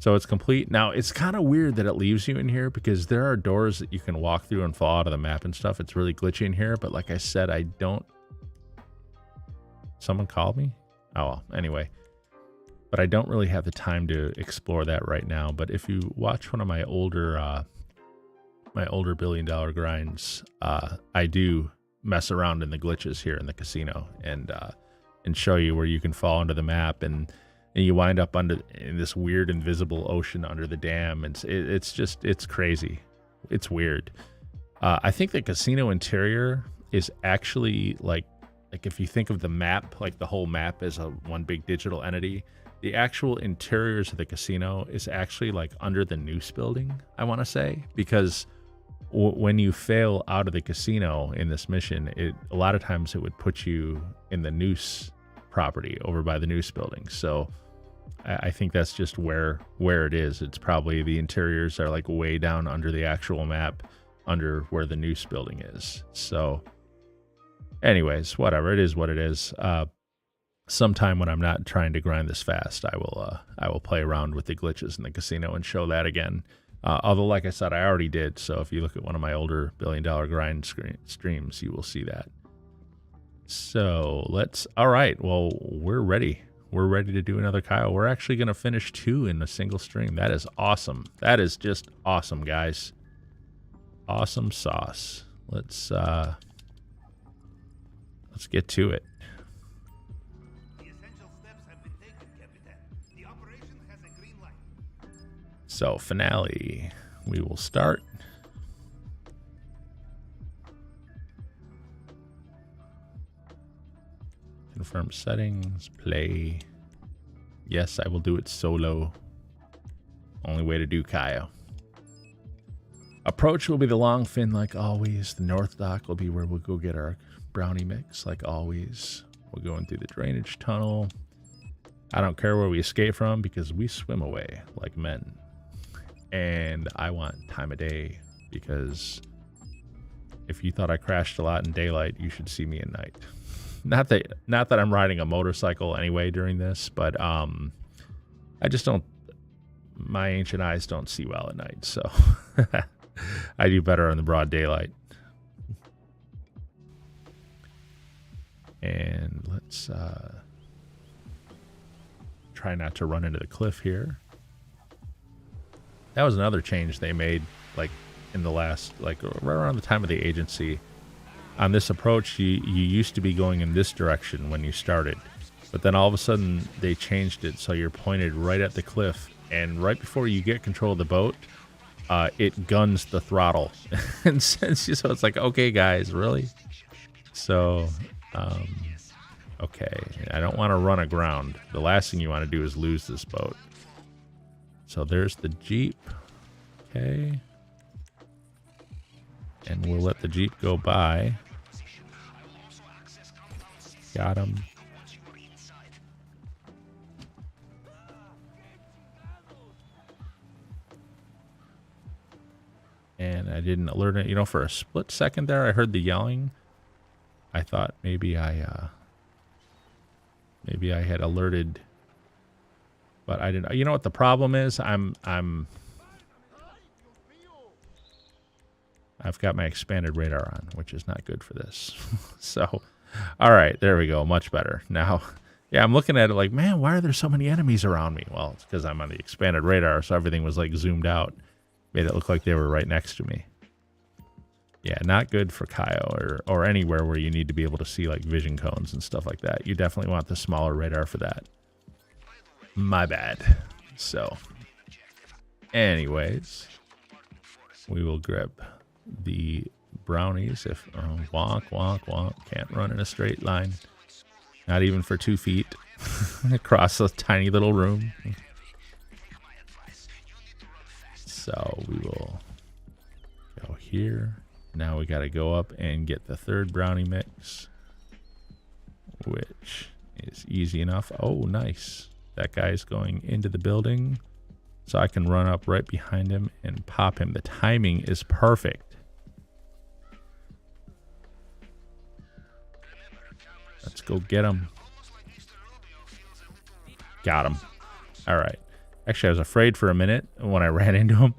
So it's complete. Now, it's kind of weird that it leaves you in here because there are doors that you can walk through and fall out of the map and stuff. It's really glitchy in here. But like I said, I don't... Someone called me? Oh, well, anyway. But I don't really have the time to explore that right now. But if you watch one of my older billion-dollar grinds, I do mess around in the glitches here in the casino and show you where you can fall into the map and you wind up in this weird invisible ocean under the dam. And it's crazy. It's weird. I think the casino interior is actually like if you think of the map, like the whole map as one big digital entity, the actual interiors of the casino is actually like under the noose building, I want to say, because when you fail out of the casino in this mission, a lot of times it would put you in the noose property over by the noose building. So I think that's just where it is. It's probably the interiors are like way down under the actual map, under where the noose building is. So anyways, whatever, it is what it is. Sometime when I'm not trying to grind this fast, I will play around with the glitches in the casino and show that again. Although, like I said, I already did. So if you look at one of my older billion-dollar grind streams, you will see that. So all right, well, we're ready. We're ready to do another Cayo. We're actually going to finish 2 in a single stream. That is awesome. That is just awesome, guys. Awesome sauce. Let's get to it. The essential steps have been taken, Captain. The operation has a green light. So, finale. We will start. Confirm settings. Play. Yes, I will do it solo. Only way to do Cayo. Approach will be the long fin like always. The north dock will be where we'll go get our brownie mix like always. We're going through the drainage tunnel. I don't care where we escape from because we swim away like men. And I want time of day because if you thought I crashed a lot in daylight, you should see me at night. Not that I'm riding a motorcycle anyway during this, but I just don't, my ancient eyes don't see well at night, so I do better in the broad daylight. And let's try not to run into the cliff here. That was another change they made, like in the last, like right around the time of the agency. On this approach, you used to be going in this direction when you started, but then all of a sudden they changed it so you're pointed right at the cliff, and right before you get control of the boat, it guns the throttle. And so it's like, okay, guys, really? So, okay, I don't want to run aground. The last thing you want to do is lose this boat. So there's the Jeep. Okay. And we'll let the Jeep go by. Got him. And I didn't alert it. You know, for a split second there, I heard the yelling. I thought maybe I had alerted, but I didn't. You know what the problem is? I've got my expanded radar on, which is not good for this. So, all right, there we go. Much better. Now, yeah, I'm looking at it like, man, why are there so many enemies around me? Well, it's because I'm on the expanded radar, so everything was like zoomed out. Made it look like they were right next to me. Yeah, not good for Cayo or anywhere where you need to be able to see like vision cones and stuff like that. You definitely want the smaller radar for that. My bad. So, anyways, we will grab the brownies. If wonk, wonk, wonk. Can't run in a straight line. Not even for 2 feet across a tiny little room. So we will go here. Now we got to go up and get the third brownie mix, which is easy enough. Oh, nice. That guy's going into the building, so I can run up right behind him and pop him. The timing is perfect. Let's go get him. Got him. All right. Actually, I was afraid for a minute when I ran into him.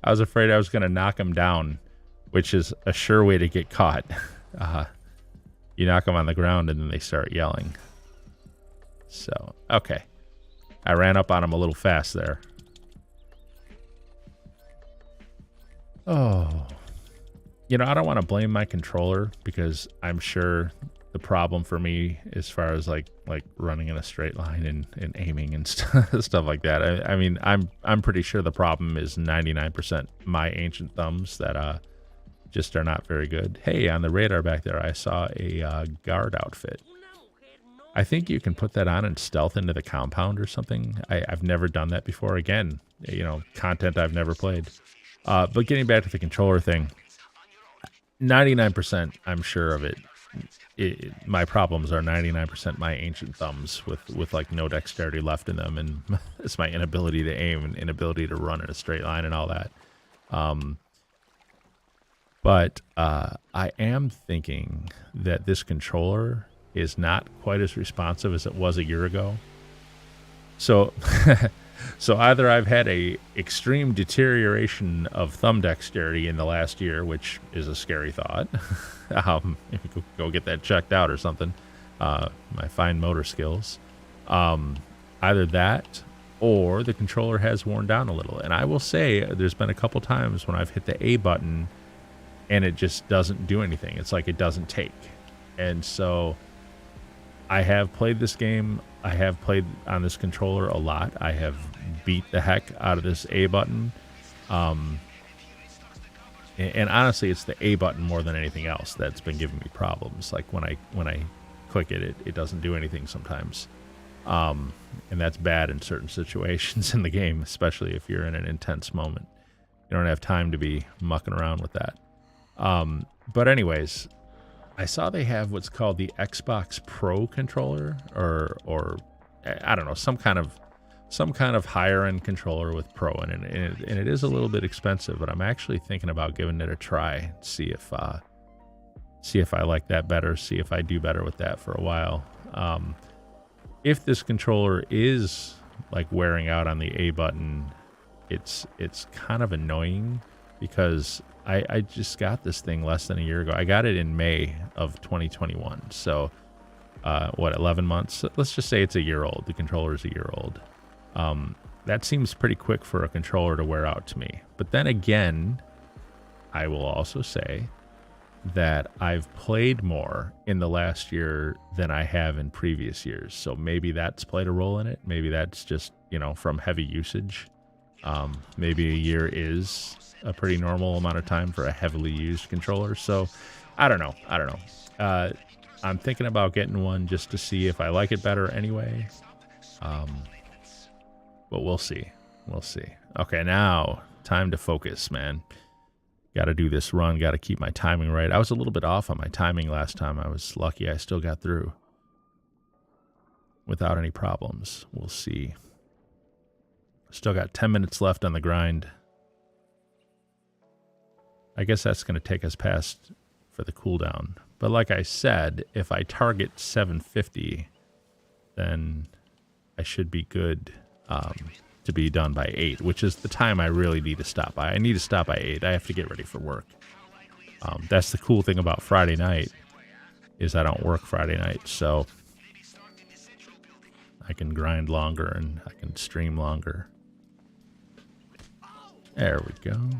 I was afraid I was going to knock him down, which is a sure way to get caught. You knock them on the ground and then they start yelling. So, okay. I ran up on him a little fast there. Oh. You know, I don't want to blame my controller because I'm sure the problem for me as far as like running in a straight line and aiming and stuff like that. I mean, I'm pretty sure the problem is 99% my ancient thumbs that just are not very good. Hey, on the radar back there, I saw a guard outfit. I think you can put that on and stealth into the compound or something. I've never done that before. Again, you know, content I've never played. But getting back to the controller thing, 99% I'm sure of it. My problems are 99% my ancient thumbs with like no dexterity left in them, and it's my inability to aim and inability to run in a straight line and all that. But I am thinking that this controller is not quite as responsive as it was a year ago. So so either I've had a extreme deterioration of thumb dexterity in the last year, which is a scary thought. If you could go get that checked out or something, my fine motor skills. Either that or the controller has worn down a little. And I will say there's been a couple times when I've hit the A button and it just doesn't do anything. It's like it doesn't take. And so I have played this game. I have played on this controller a lot. I have beat the heck out of this A button. And honestly, it's the A button more than anything else that's been giving me problems. Like when I click it, it doesn't do anything sometimes. And that's bad in certain situations in the game, especially if you're in an intense moment. You don't have time to be mucking around with that. But anyways, I saw they have what's called the Xbox Pro controller, or I don't know, some kind of higher end controller with Pro in it, and it is a little bit expensive. But I'm actually thinking about giving it a try, see if I like that better, see if I do better with that for a while. If this controller is like wearing out on the A button, it's kind of annoying because I just got this thing less than a year ago. I got it in May of 2021. So, 11 months? Let's just say it's a year old. The controller is a year old. That seems pretty quick for a controller to wear out to me. But then again, I will also say that I've played more in the last year than I have in previous years. So maybe that's played a role in it. Maybe that's just, from heavy usage. Maybe a year is a pretty normal amount of time for a heavily used controller. So I don't know. I'm thinking about getting one just to see if I like it better anyway. But we'll see. Okay, now time to focus, man. Got to do this run. Got to keep my timing right. I was a little bit off on my timing last time. I was lucky I still got through without any problems. We'll see. Still got 10 minutes left on the grind. I guess that's going to take us past for the cooldown. But like I said, if I target 750, then I should be good to be done by 8, which is the time I really need to stop by. I need to stop by 8. I have to get ready for work. That's the cool thing about Friday night, is I don't work Friday night, so I can grind longer and I can stream longer. There we go.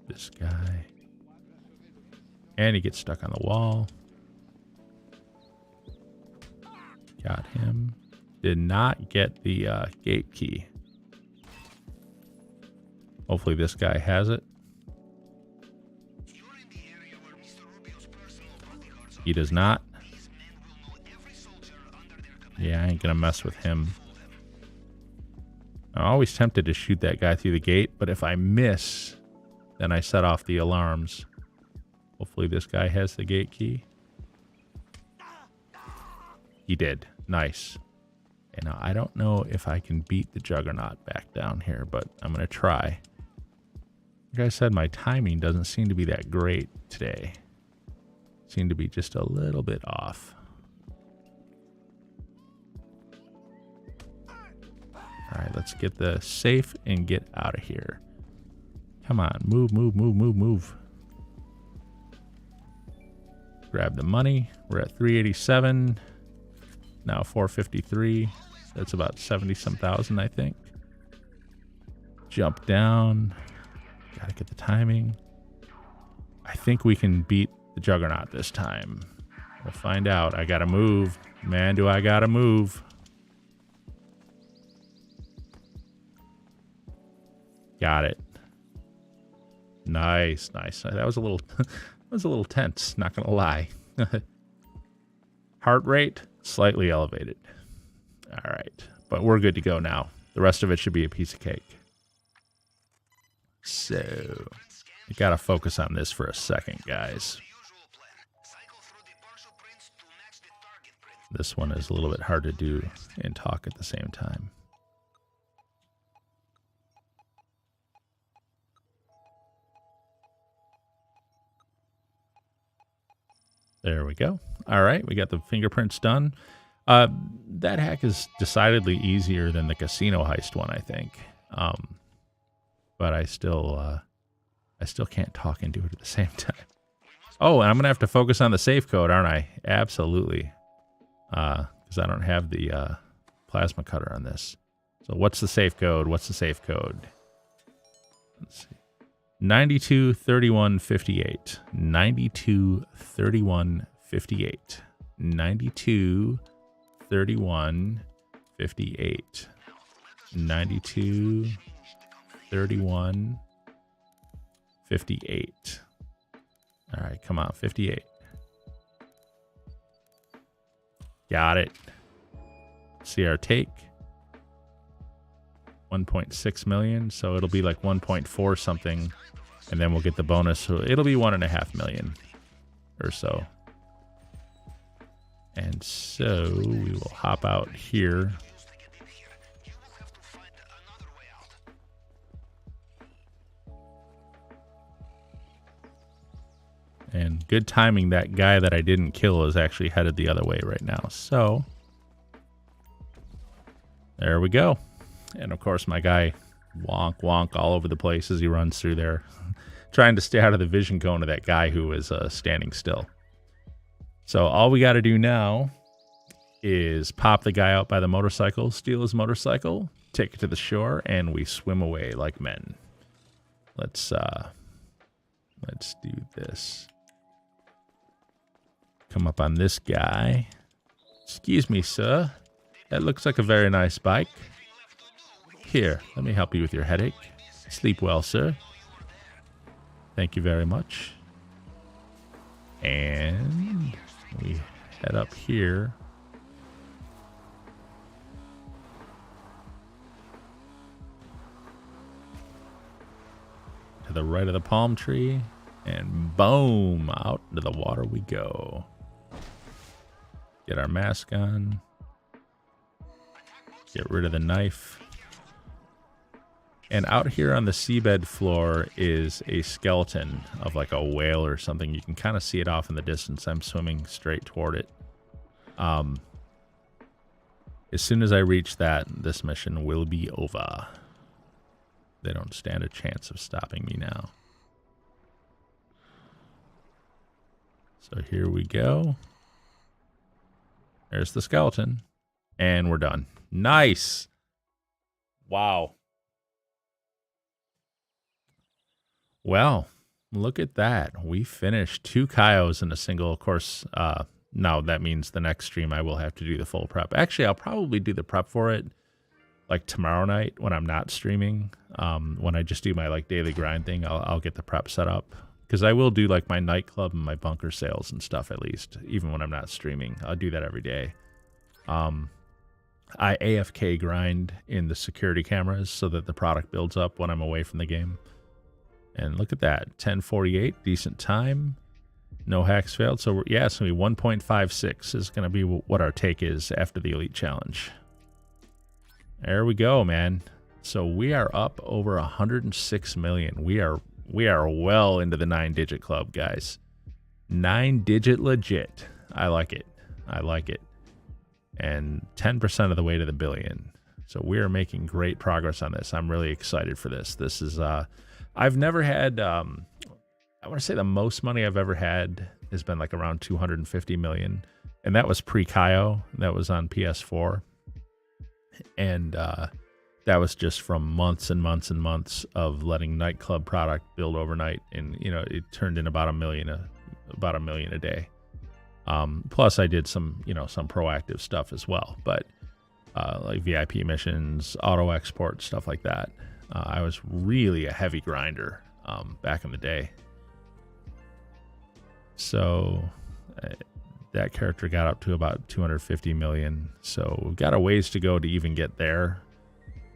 This guy. And he gets stuck on the wall. Got him. Did not get the gate key. Hopefully this guy has it. He does not. Yeah, I ain't gonna mess with him. I'm always tempted to shoot that guy through the gate, but if I miss, then I set off the alarms. Hopefully this guy has the gate key. He did. Nice. And now I don't know if I can beat the Juggernaut back down here, but I'm going to try. Like I said, my timing doesn't seem to be that great today. Seem to be just a little bit off. All right, let's get the safe and get out of here. Come on, move, move, move, move, move. Grab the money. We're at 387. Now 453. That's about 70-some thousand, I think. Jump down. Gotta get the timing. I think we can beat the Juggernaut this time. We'll find out. I gotta move. Man, do I gotta move. Got it. Nice, nice. That was a little that was a little tense, not gonna lie. Heart rate slightly elevated. All right, but we're good to go now. The rest of it should be a piece of cake. So, you gotta focus on this for a second, guys. This one is a little bit hard to do and talk at the same time. There we go. All right, we got the fingerprints done. That hack is decidedly easier than the casino heist one, I think. But I still can't talk and do it at the same time. Oh, and I'm gonna have to focus on the safe code, aren't I? Absolutely. Because I don't have the plasma cutter on this. So what's the safe code? What's the safe code? Let's see. 923158. 923158. 923158. 923158. All right, come on, 58. Got it. See our take. 1.6 million, so it'll be like 1.4 something, and then we'll get the bonus, so it'll be 1.5 million or so. And so we will hop out here. And good timing, that guy that I didn't kill is actually headed the other way right now. So there we go. And of course, my guy wonk wonk all over the place as he runs through there, trying to stay out of the vision cone of that guy who is standing still. So all we got to do now is pop the guy out by the motorcycle, steal his motorcycle, take it to the shore, and we swim away like men. Let's do this. Come up on this guy. Excuse me, sir. That looks like a very nice bike. Here, let me help you with your headache. Sleep well, sir. Thank you very much. And we head up here. To the right of the palm tree. And boom, out into the water we go. Get our mask on. Get rid of the knife. And out here on the seabed floor is a skeleton of like a whale or something. You can kind of see it off in the distance. I'm swimming straight toward it. As soon as I reach that, this mission will be over. They don't stand a chance of stopping me now. So here we go. There's the skeleton. And we're done. Nice. Wow. Well, look at that. We finished 2 Cayos in a single. Of course, now that means the next stream I will have to do the full prep. Actually, I'll probably do the prep for it like tomorrow night when I'm not streaming. When I just do my like daily grind thing, I'll get the prep set up. Because I will do like my nightclub and my bunker sales and stuff at least, even when I'm not streaming. I'll do that every day. I AFK grind in the security cameras so that the product builds up when I'm away from the game. And look at that, 1048, decent time. No hacks failed. So yeah, it's going to be 1.56 is going to be what our take is after the Elite Challenge. There we go, man. So we are up over 106 million. We are well into the 9-digit club, guys. 9-digit legit. I like it. I like it. And 10% of the way to the billion. So we're making great progress on this. I'm really excited for this. This is, I've never had, I want to say the most money I've ever had has been like around 250 million. And that was pre-Cayo. That was on PS4. And that was just from months and months and months of letting Nightclub product build overnight. And, you know, it turned in about a million a day. Plus I did some, you know, some proactive stuff as well. But like VIP missions, auto export, stuff like that. I was really a heavy grinder back in the day. So that character got up to about 250 million. So we've got a ways to go to even get there.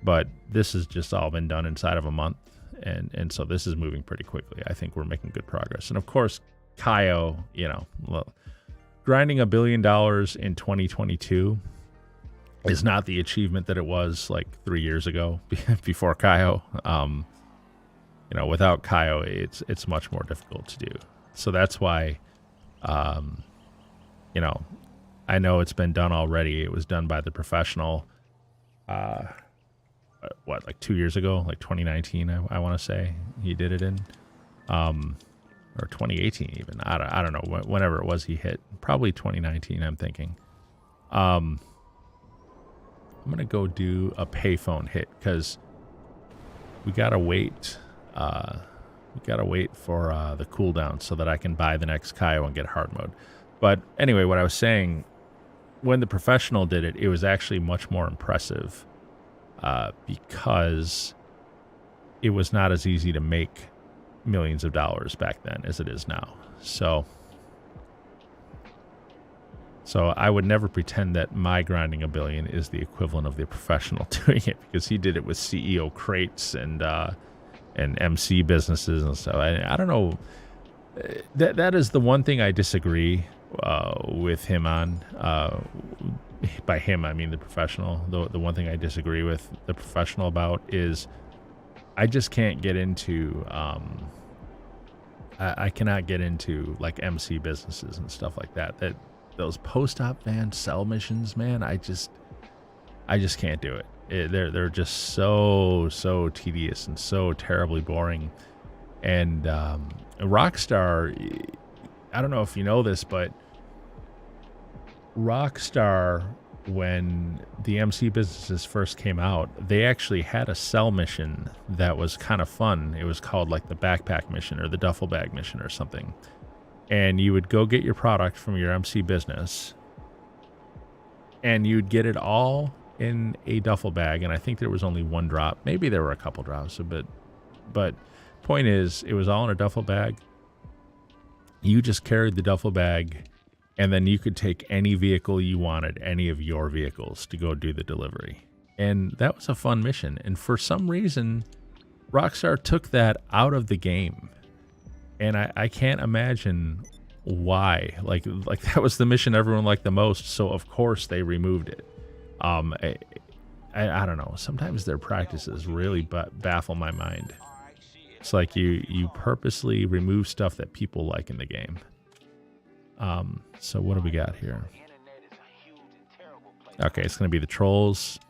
But this has just all been done inside of a month. And so this is moving pretty quickly. I think we're making good progress. And of course, Cayo, you know, grinding $1 billion in 2022 is not the achievement that it was like 3 years ago before Cayo. You know, without Cayo, it's much more difficult to do. So that's why, you know, I know it's been done already. It was done by the professional, like 2 years ago, like 2019, I want to say he did it in, or 2018 even. I don't know, whenever it was he hit. Probably 2019, I'm thinking. I'm going to go do a payphone hit because we got to wait. We got to wait for the cooldown so that I can buy the next Cayo and get hard mode. But anyway, what I was saying, when the professional did it, it was actually much more impressive because it was not as easy to make millions of dollars back then as it is now. So I would never pretend that my grinding $1 billion is the equivalent of the professional doing it, because he did it with CEO crates and MC businesses and stuff. I don't know. That is the one thing I disagree with him on. By him, I mean the professional. The one thing I disagree with the professional about is I just can't get into. I cannot get into like MC businesses and stuff like that. Those post-op van sell missions, man, I just can't do it. They're just so tedious and so terribly boring. And Rockstar, I don't know if you know this, but Rockstar, when the MC businesses first came out, they actually had a sell mission that was kind of fun. It was called like the backpack mission or the duffel bag mission or something. And you would go get your product from your MC business, and you'd get it all in a duffel bag. And I think there was only one drop. Maybe there were a couple drops, but point is, it was all in a duffel bag. You just carried the duffel bag, and then you could take any vehicle you wanted, any of your vehicles, to go do the delivery. And that was a fun mission. And for some reason, Rockstar took that out of the game. And I can't imagine why. Like that was the mission everyone liked the most, so of course they removed it. I don't know. Sometimes their practices really baffle my mind. It's like you purposely remove stuff that people like in the game. So what do we got here? Okay, it's going to be the trolls.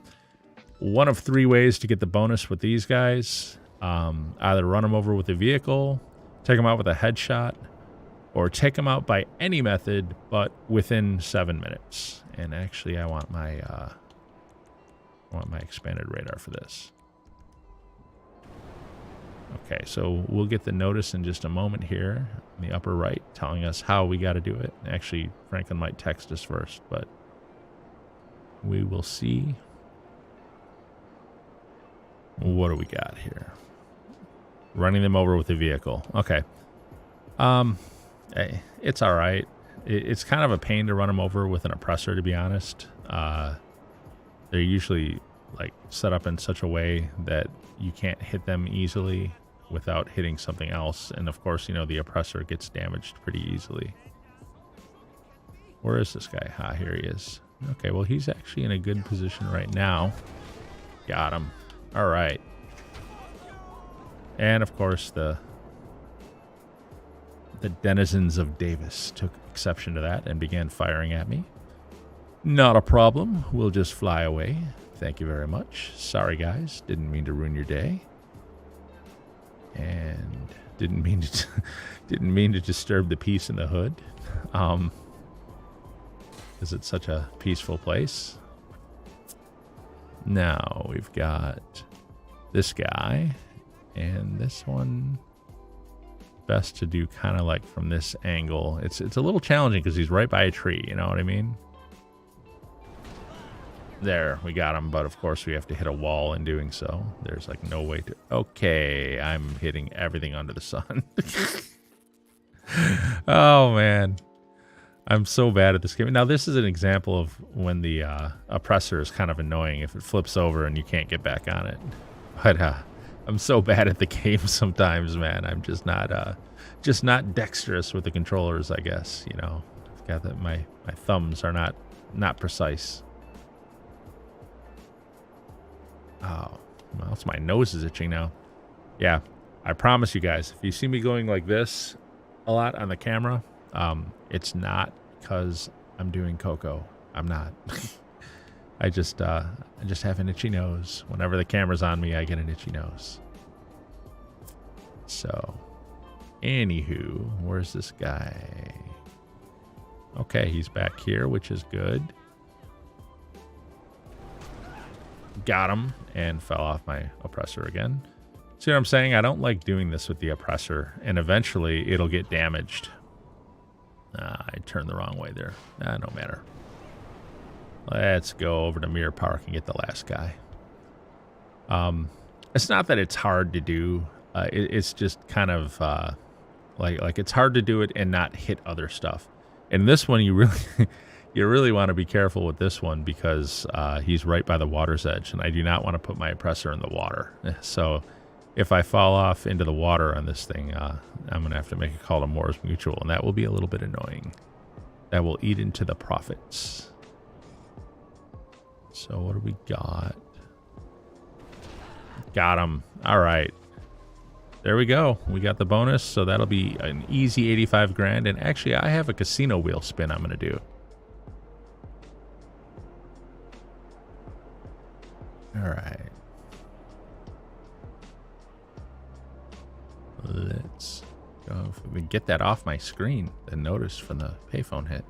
One of 3 ways to get the bonus with these guys. Either run them over with a vehicle, take them out with a headshot, or take them out by any method, but within 7 minutes. And actually, I want my expanded radar for this. Okay, so we'll get the notice in just a moment here in the upper right, telling us how we got to do it. Actually, Franklin might text us first, but we will see. What do we got here? Running them over with a vehicle. Okay. Hey, it's all right. It's kind of a pain to run them over with an oppressor, to be honest. They're usually like set up in such a way that you can't hit them easily without hitting something else. And of course, you know, the oppressor gets damaged pretty easily. Where is this guy? Ah, here he is. Okay, well, he's actually in a good position right now. Got him. All right. And of course, the denizens of Davis took exception to that and began firing at me. Not a problem. We'll just fly away. Thank you very much. Sorry, guys. Didn't mean to ruin your day. And didn't mean to didn't mean to disturb the peace in the hood. Is it such a peaceful place? Now we've got this guy and this one. Best to do kind of like from this angle. It's a little challenging because he's right by a tree, you know what I mean? There, we got him, but of course we have to hit a wall in doing so. There's like no way to... Okay, I'm hitting everything under the sun. Oh, man. I'm so bad at this game. Now, this is an example of when the oppressor is kind of annoying if it flips over and you can't get back on it. But I'm so bad at the game sometimes, man. I'm just not dexterous with the controllers, I guess. You know, I've got that my thumbs are not precise. Oh, well, my nose is itching now. Yeah, I promise you guys, if you see me going like this a lot on the camera, it's not because I'm doing cocoa. I'm not. I just have an itchy nose. Whenever the camera's on me, I get an itchy nose. So, anywho, where's this guy? Okay, he's back here, which is good. Got him and fell off my oppressor again. See what I'm saying? I don't like doing this with the oppressor, and eventually it'll get damaged. I turned the wrong way there. No matter. Let's go over to Mirror Park and get the last guy. It's not that it's hard to do. It's just kind of like it's hard to do it and not hit other stuff. And this one, you really want to be careful with this one because he's right by the water's edge, and I do not want to put my oppressor in the water. So if I fall off into the water on this thing, I'm going to have to make a call to Moore's Mutual, and that will be a little bit annoying. That will eat into the profits. So what do we got? Got him. All right. There we go. We got the bonus, so that'll be an easy 85 grand. And actually, I have a casino wheel spin I'm going to do. All right. Let's go. If we can get that off my screen, the notice from the payphone hit.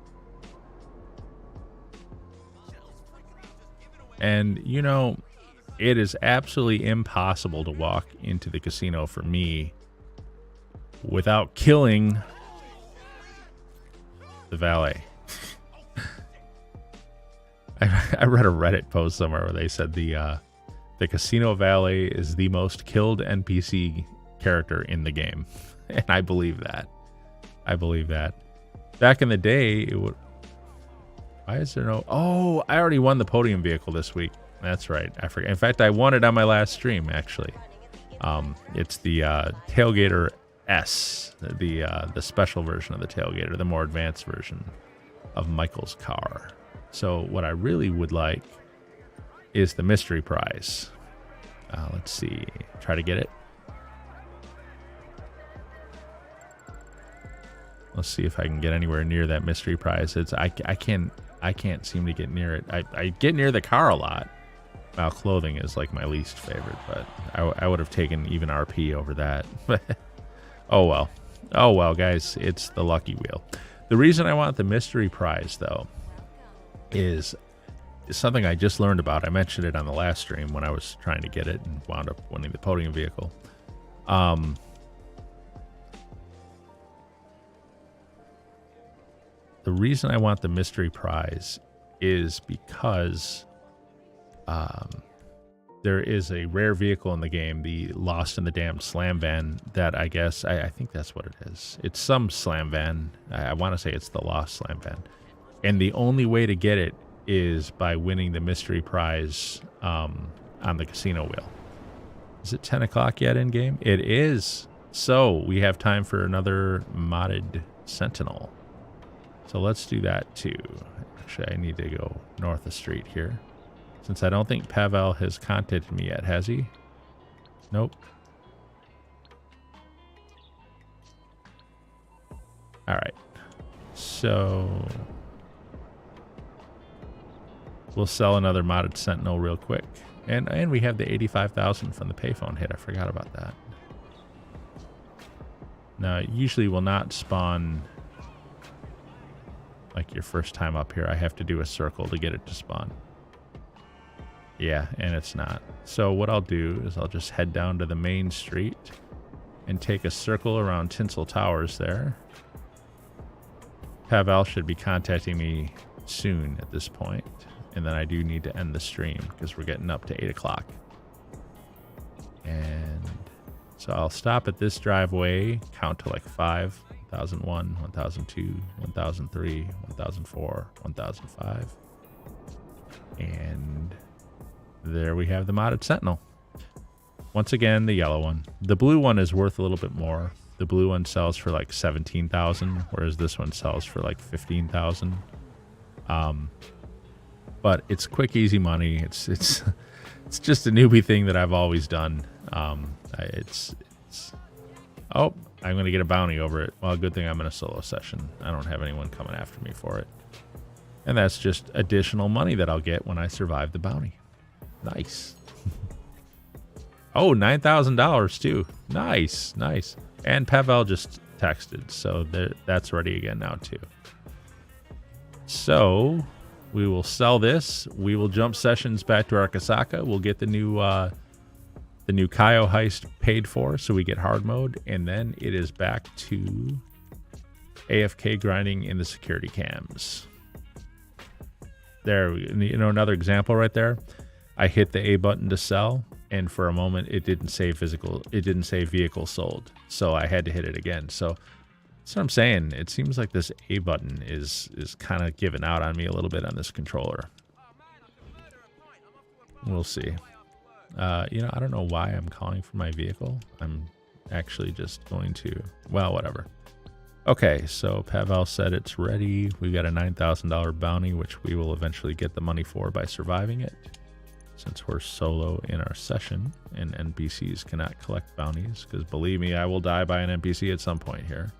And, you know, it is absolutely impossible to walk into the casino for me without killing the valet. I read a Reddit post somewhere where they said the casino valet is the most killed NPC character in the game. And I believe that. I believe that. Back in the day, it would... Why is there no... Oh, I already won the podium vehicle this week. That's right. I forget. In fact, I won it on my last stream, actually. It's the Tailgater S, the special version of the Tailgater, the more advanced version of Michael's car. So what I really would like is the mystery prize. Let's see. Try to get it. Let's see if I can get anywhere near that mystery prize. I can't seem to get near it. I get near the car a lot. Well, clothing is like my least favorite, but I would have taken even RP over that. Oh well. Oh well, guys. It's the lucky wheel. The reason I want the mystery prize, though, is something I just learned about. I mentioned it on the last stream when I was trying to get it and wound up winning the podium vehicle. The reason I want the mystery prize is because there is a rare vehicle in the game, the Lost in the Damned Slam Van, that I guess, I think that's what it is. It's some slam van. I want to say it's the Lost Slam Van. And the only way to get it is by winning the mystery prize on the casino wheel. Is it 10 o'clock yet in game? It is. So we have time for another modded Sentinel. So let's do that too. Actually, I need to go north of the street here. Since I don't think Pavel has contacted me yet, has he? Nope. All right. So we'll sell another modded Sentinel real quick. And we have the 85,000 from the payphone hit. I forgot about that. Now, it usually will not spawn like your first time up here. I have to do a circle to get it to spawn. Yeah, and it's not. So what I'll do is I'll just head down to the main street and take a circle around Tinsel Towers there. Pavel should be contacting me soon at this point. And then I do need to end the stream because we're getting up to 8 o'clock. And so I'll stop at this driveway, count to like 5, 1001, 1002, 1003, 1004, 1005. And there we have the modded Sentinel. Once again, the yellow one. The blue one is worth a little bit more. The blue one sells for like 17,000, whereas this one sells for like 15,000. But it's quick, easy money. It's just a newbie thing that I've always done. Oh, I'm gonna get a bounty over it. Well, good thing I'm in a solo session. I don't have anyone coming after me for it. And that's just additional money that I'll get when I survive the bounty. Nice. Oh, $9,000 too. Nice, nice. And Pavel just texted, so that's ready again now too. So we will sell this. We will jump sessions back to Arasaka. We'll get the new Cayo heist paid for, so we get hard mode, and then it is back to AFK grinding in the security cams. There, another example right there. I hit the A button to sell, and for a moment it didn't say physical. It didn't say vehicle sold, so I had to hit it again. So that's what I'm saying. It seems like this A button is kind of giving out on me a little bit on this controller. We'll see. I don't know why I'm calling for my vehicle. I'm actually just going to, well, whatever. Okay, so Pavel said it's ready. We've got a $9,000 bounty, which we will eventually get the money for by surviving it. Since we're solo in our session and NPCs cannot collect bounties, because believe me, I will die by an NPC at some point here.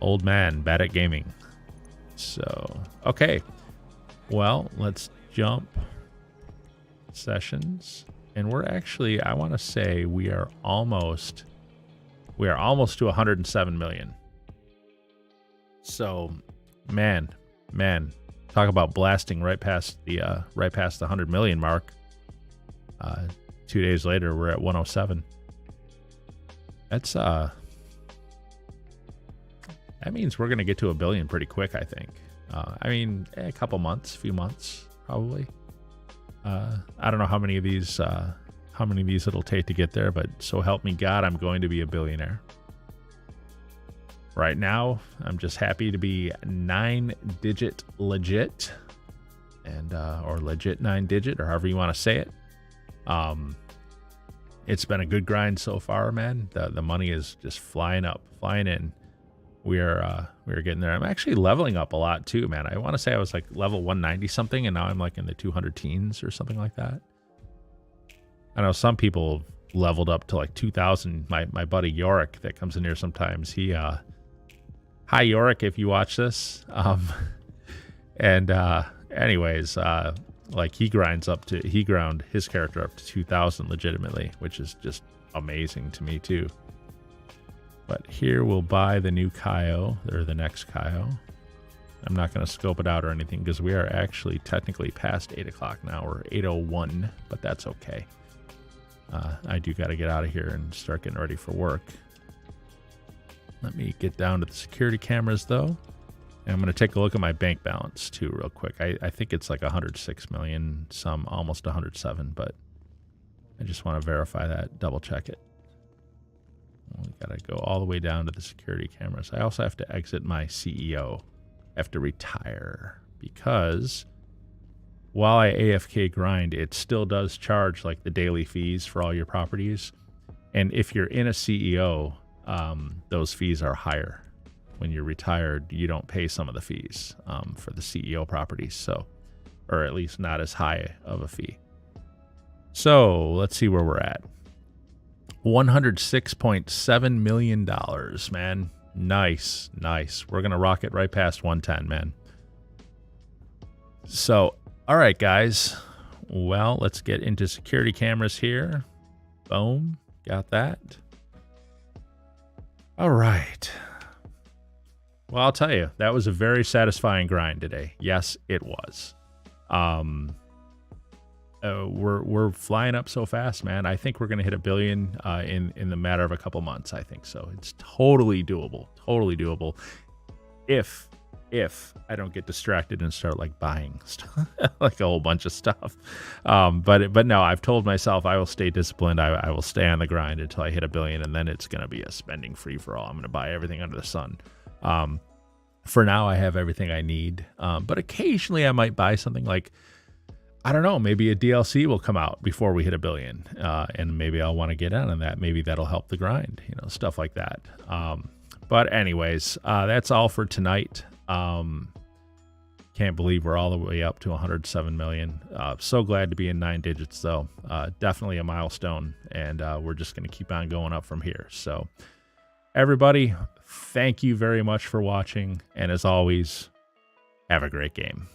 Old man, bad at gaming. So, okay. Well, let's jump sessions. And we're actually, I want to say we are almost to 107 million. So, man, talk about blasting right past the 100 million mark. 2 days later, we're at 107. That's that means we're gonna get to 1 billion pretty quick, I think. A couple months, few months, probably. I don't know how many of these it'll take to get there, but so help me God, I'm going to be a billionaire. Right now, I'm just happy to be 9-digit legit, and or legit 9-digit, or however you want to say it. It's been a good grind so far, man. The money is just flying in. We are getting there. I'm actually leveling up a lot too, man. I want to say I was like level 190 something, and now I'm like in the 200 teens or something like that. I know some people leveled up to like 2,000. My buddy Yorick that comes in here sometimes. He hi Yorick, if you watch this. Anyways, like he ground his character up to 2,000 legitimately, which is just amazing to me too. But here we'll buy the new Cayo, or the next Cayo. I'm not going to scope it out or anything because we are actually technically past 8 o'clock now. We're 8:01, but that's okay. I do got to get out of here and start getting ready for work. Let me get down to the security cameras though. And I'm going to take a look at my bank balance too real quick. I think it's like 106 million, some almost 107, but I just want to verify that, double check it. We got to go all the way down to the security cameras. I also have to exit my CEO. I have to retire because while I AFK grind, it still does charge like the daily fees for all your properties. And if you're in a CEO, those fees are higher. When you're retired, you don't pay some of the fees for the CEO properties, so, or at least not as high of a fee. So let's see where we're at. $106.7 million, man. Nice. We're going to rock it right past 110, man. So, all right, guys. Well, let's get into security cameras here. Boom. Got that. All right. Well, I'll tell you, that was a very satisfying grind today. Yes, it was. We're flying up so fast, man. I think we're gonna hit 1 billion in the matter of a couple months. I think so. It's totally doable. Totally doable. If I don't get distracted and start like buying stuff, like a whole bunch of stuff. But no, I've told myself I will stay disciplined. I will stay on the grind until I hit 1 billion, and then it's gonna be a spending free for all. I'm gonna buy everything under the sun. For now, I have everything I need. But occasionally I might buy something like, I don't know, maybe a DLC will come out before we hit 1 billion. And maybe I'll want to get in on that. Maybe that'll help the grind, stuff like that. But anyways, that's all for tonight. Can't believe we're all the way up to 107 million. So glad to be in 9 digits though. Definitely a milestone, and we're just going to keep on going up from here. So everybody, thank you very much for watching. And as always, have a great game.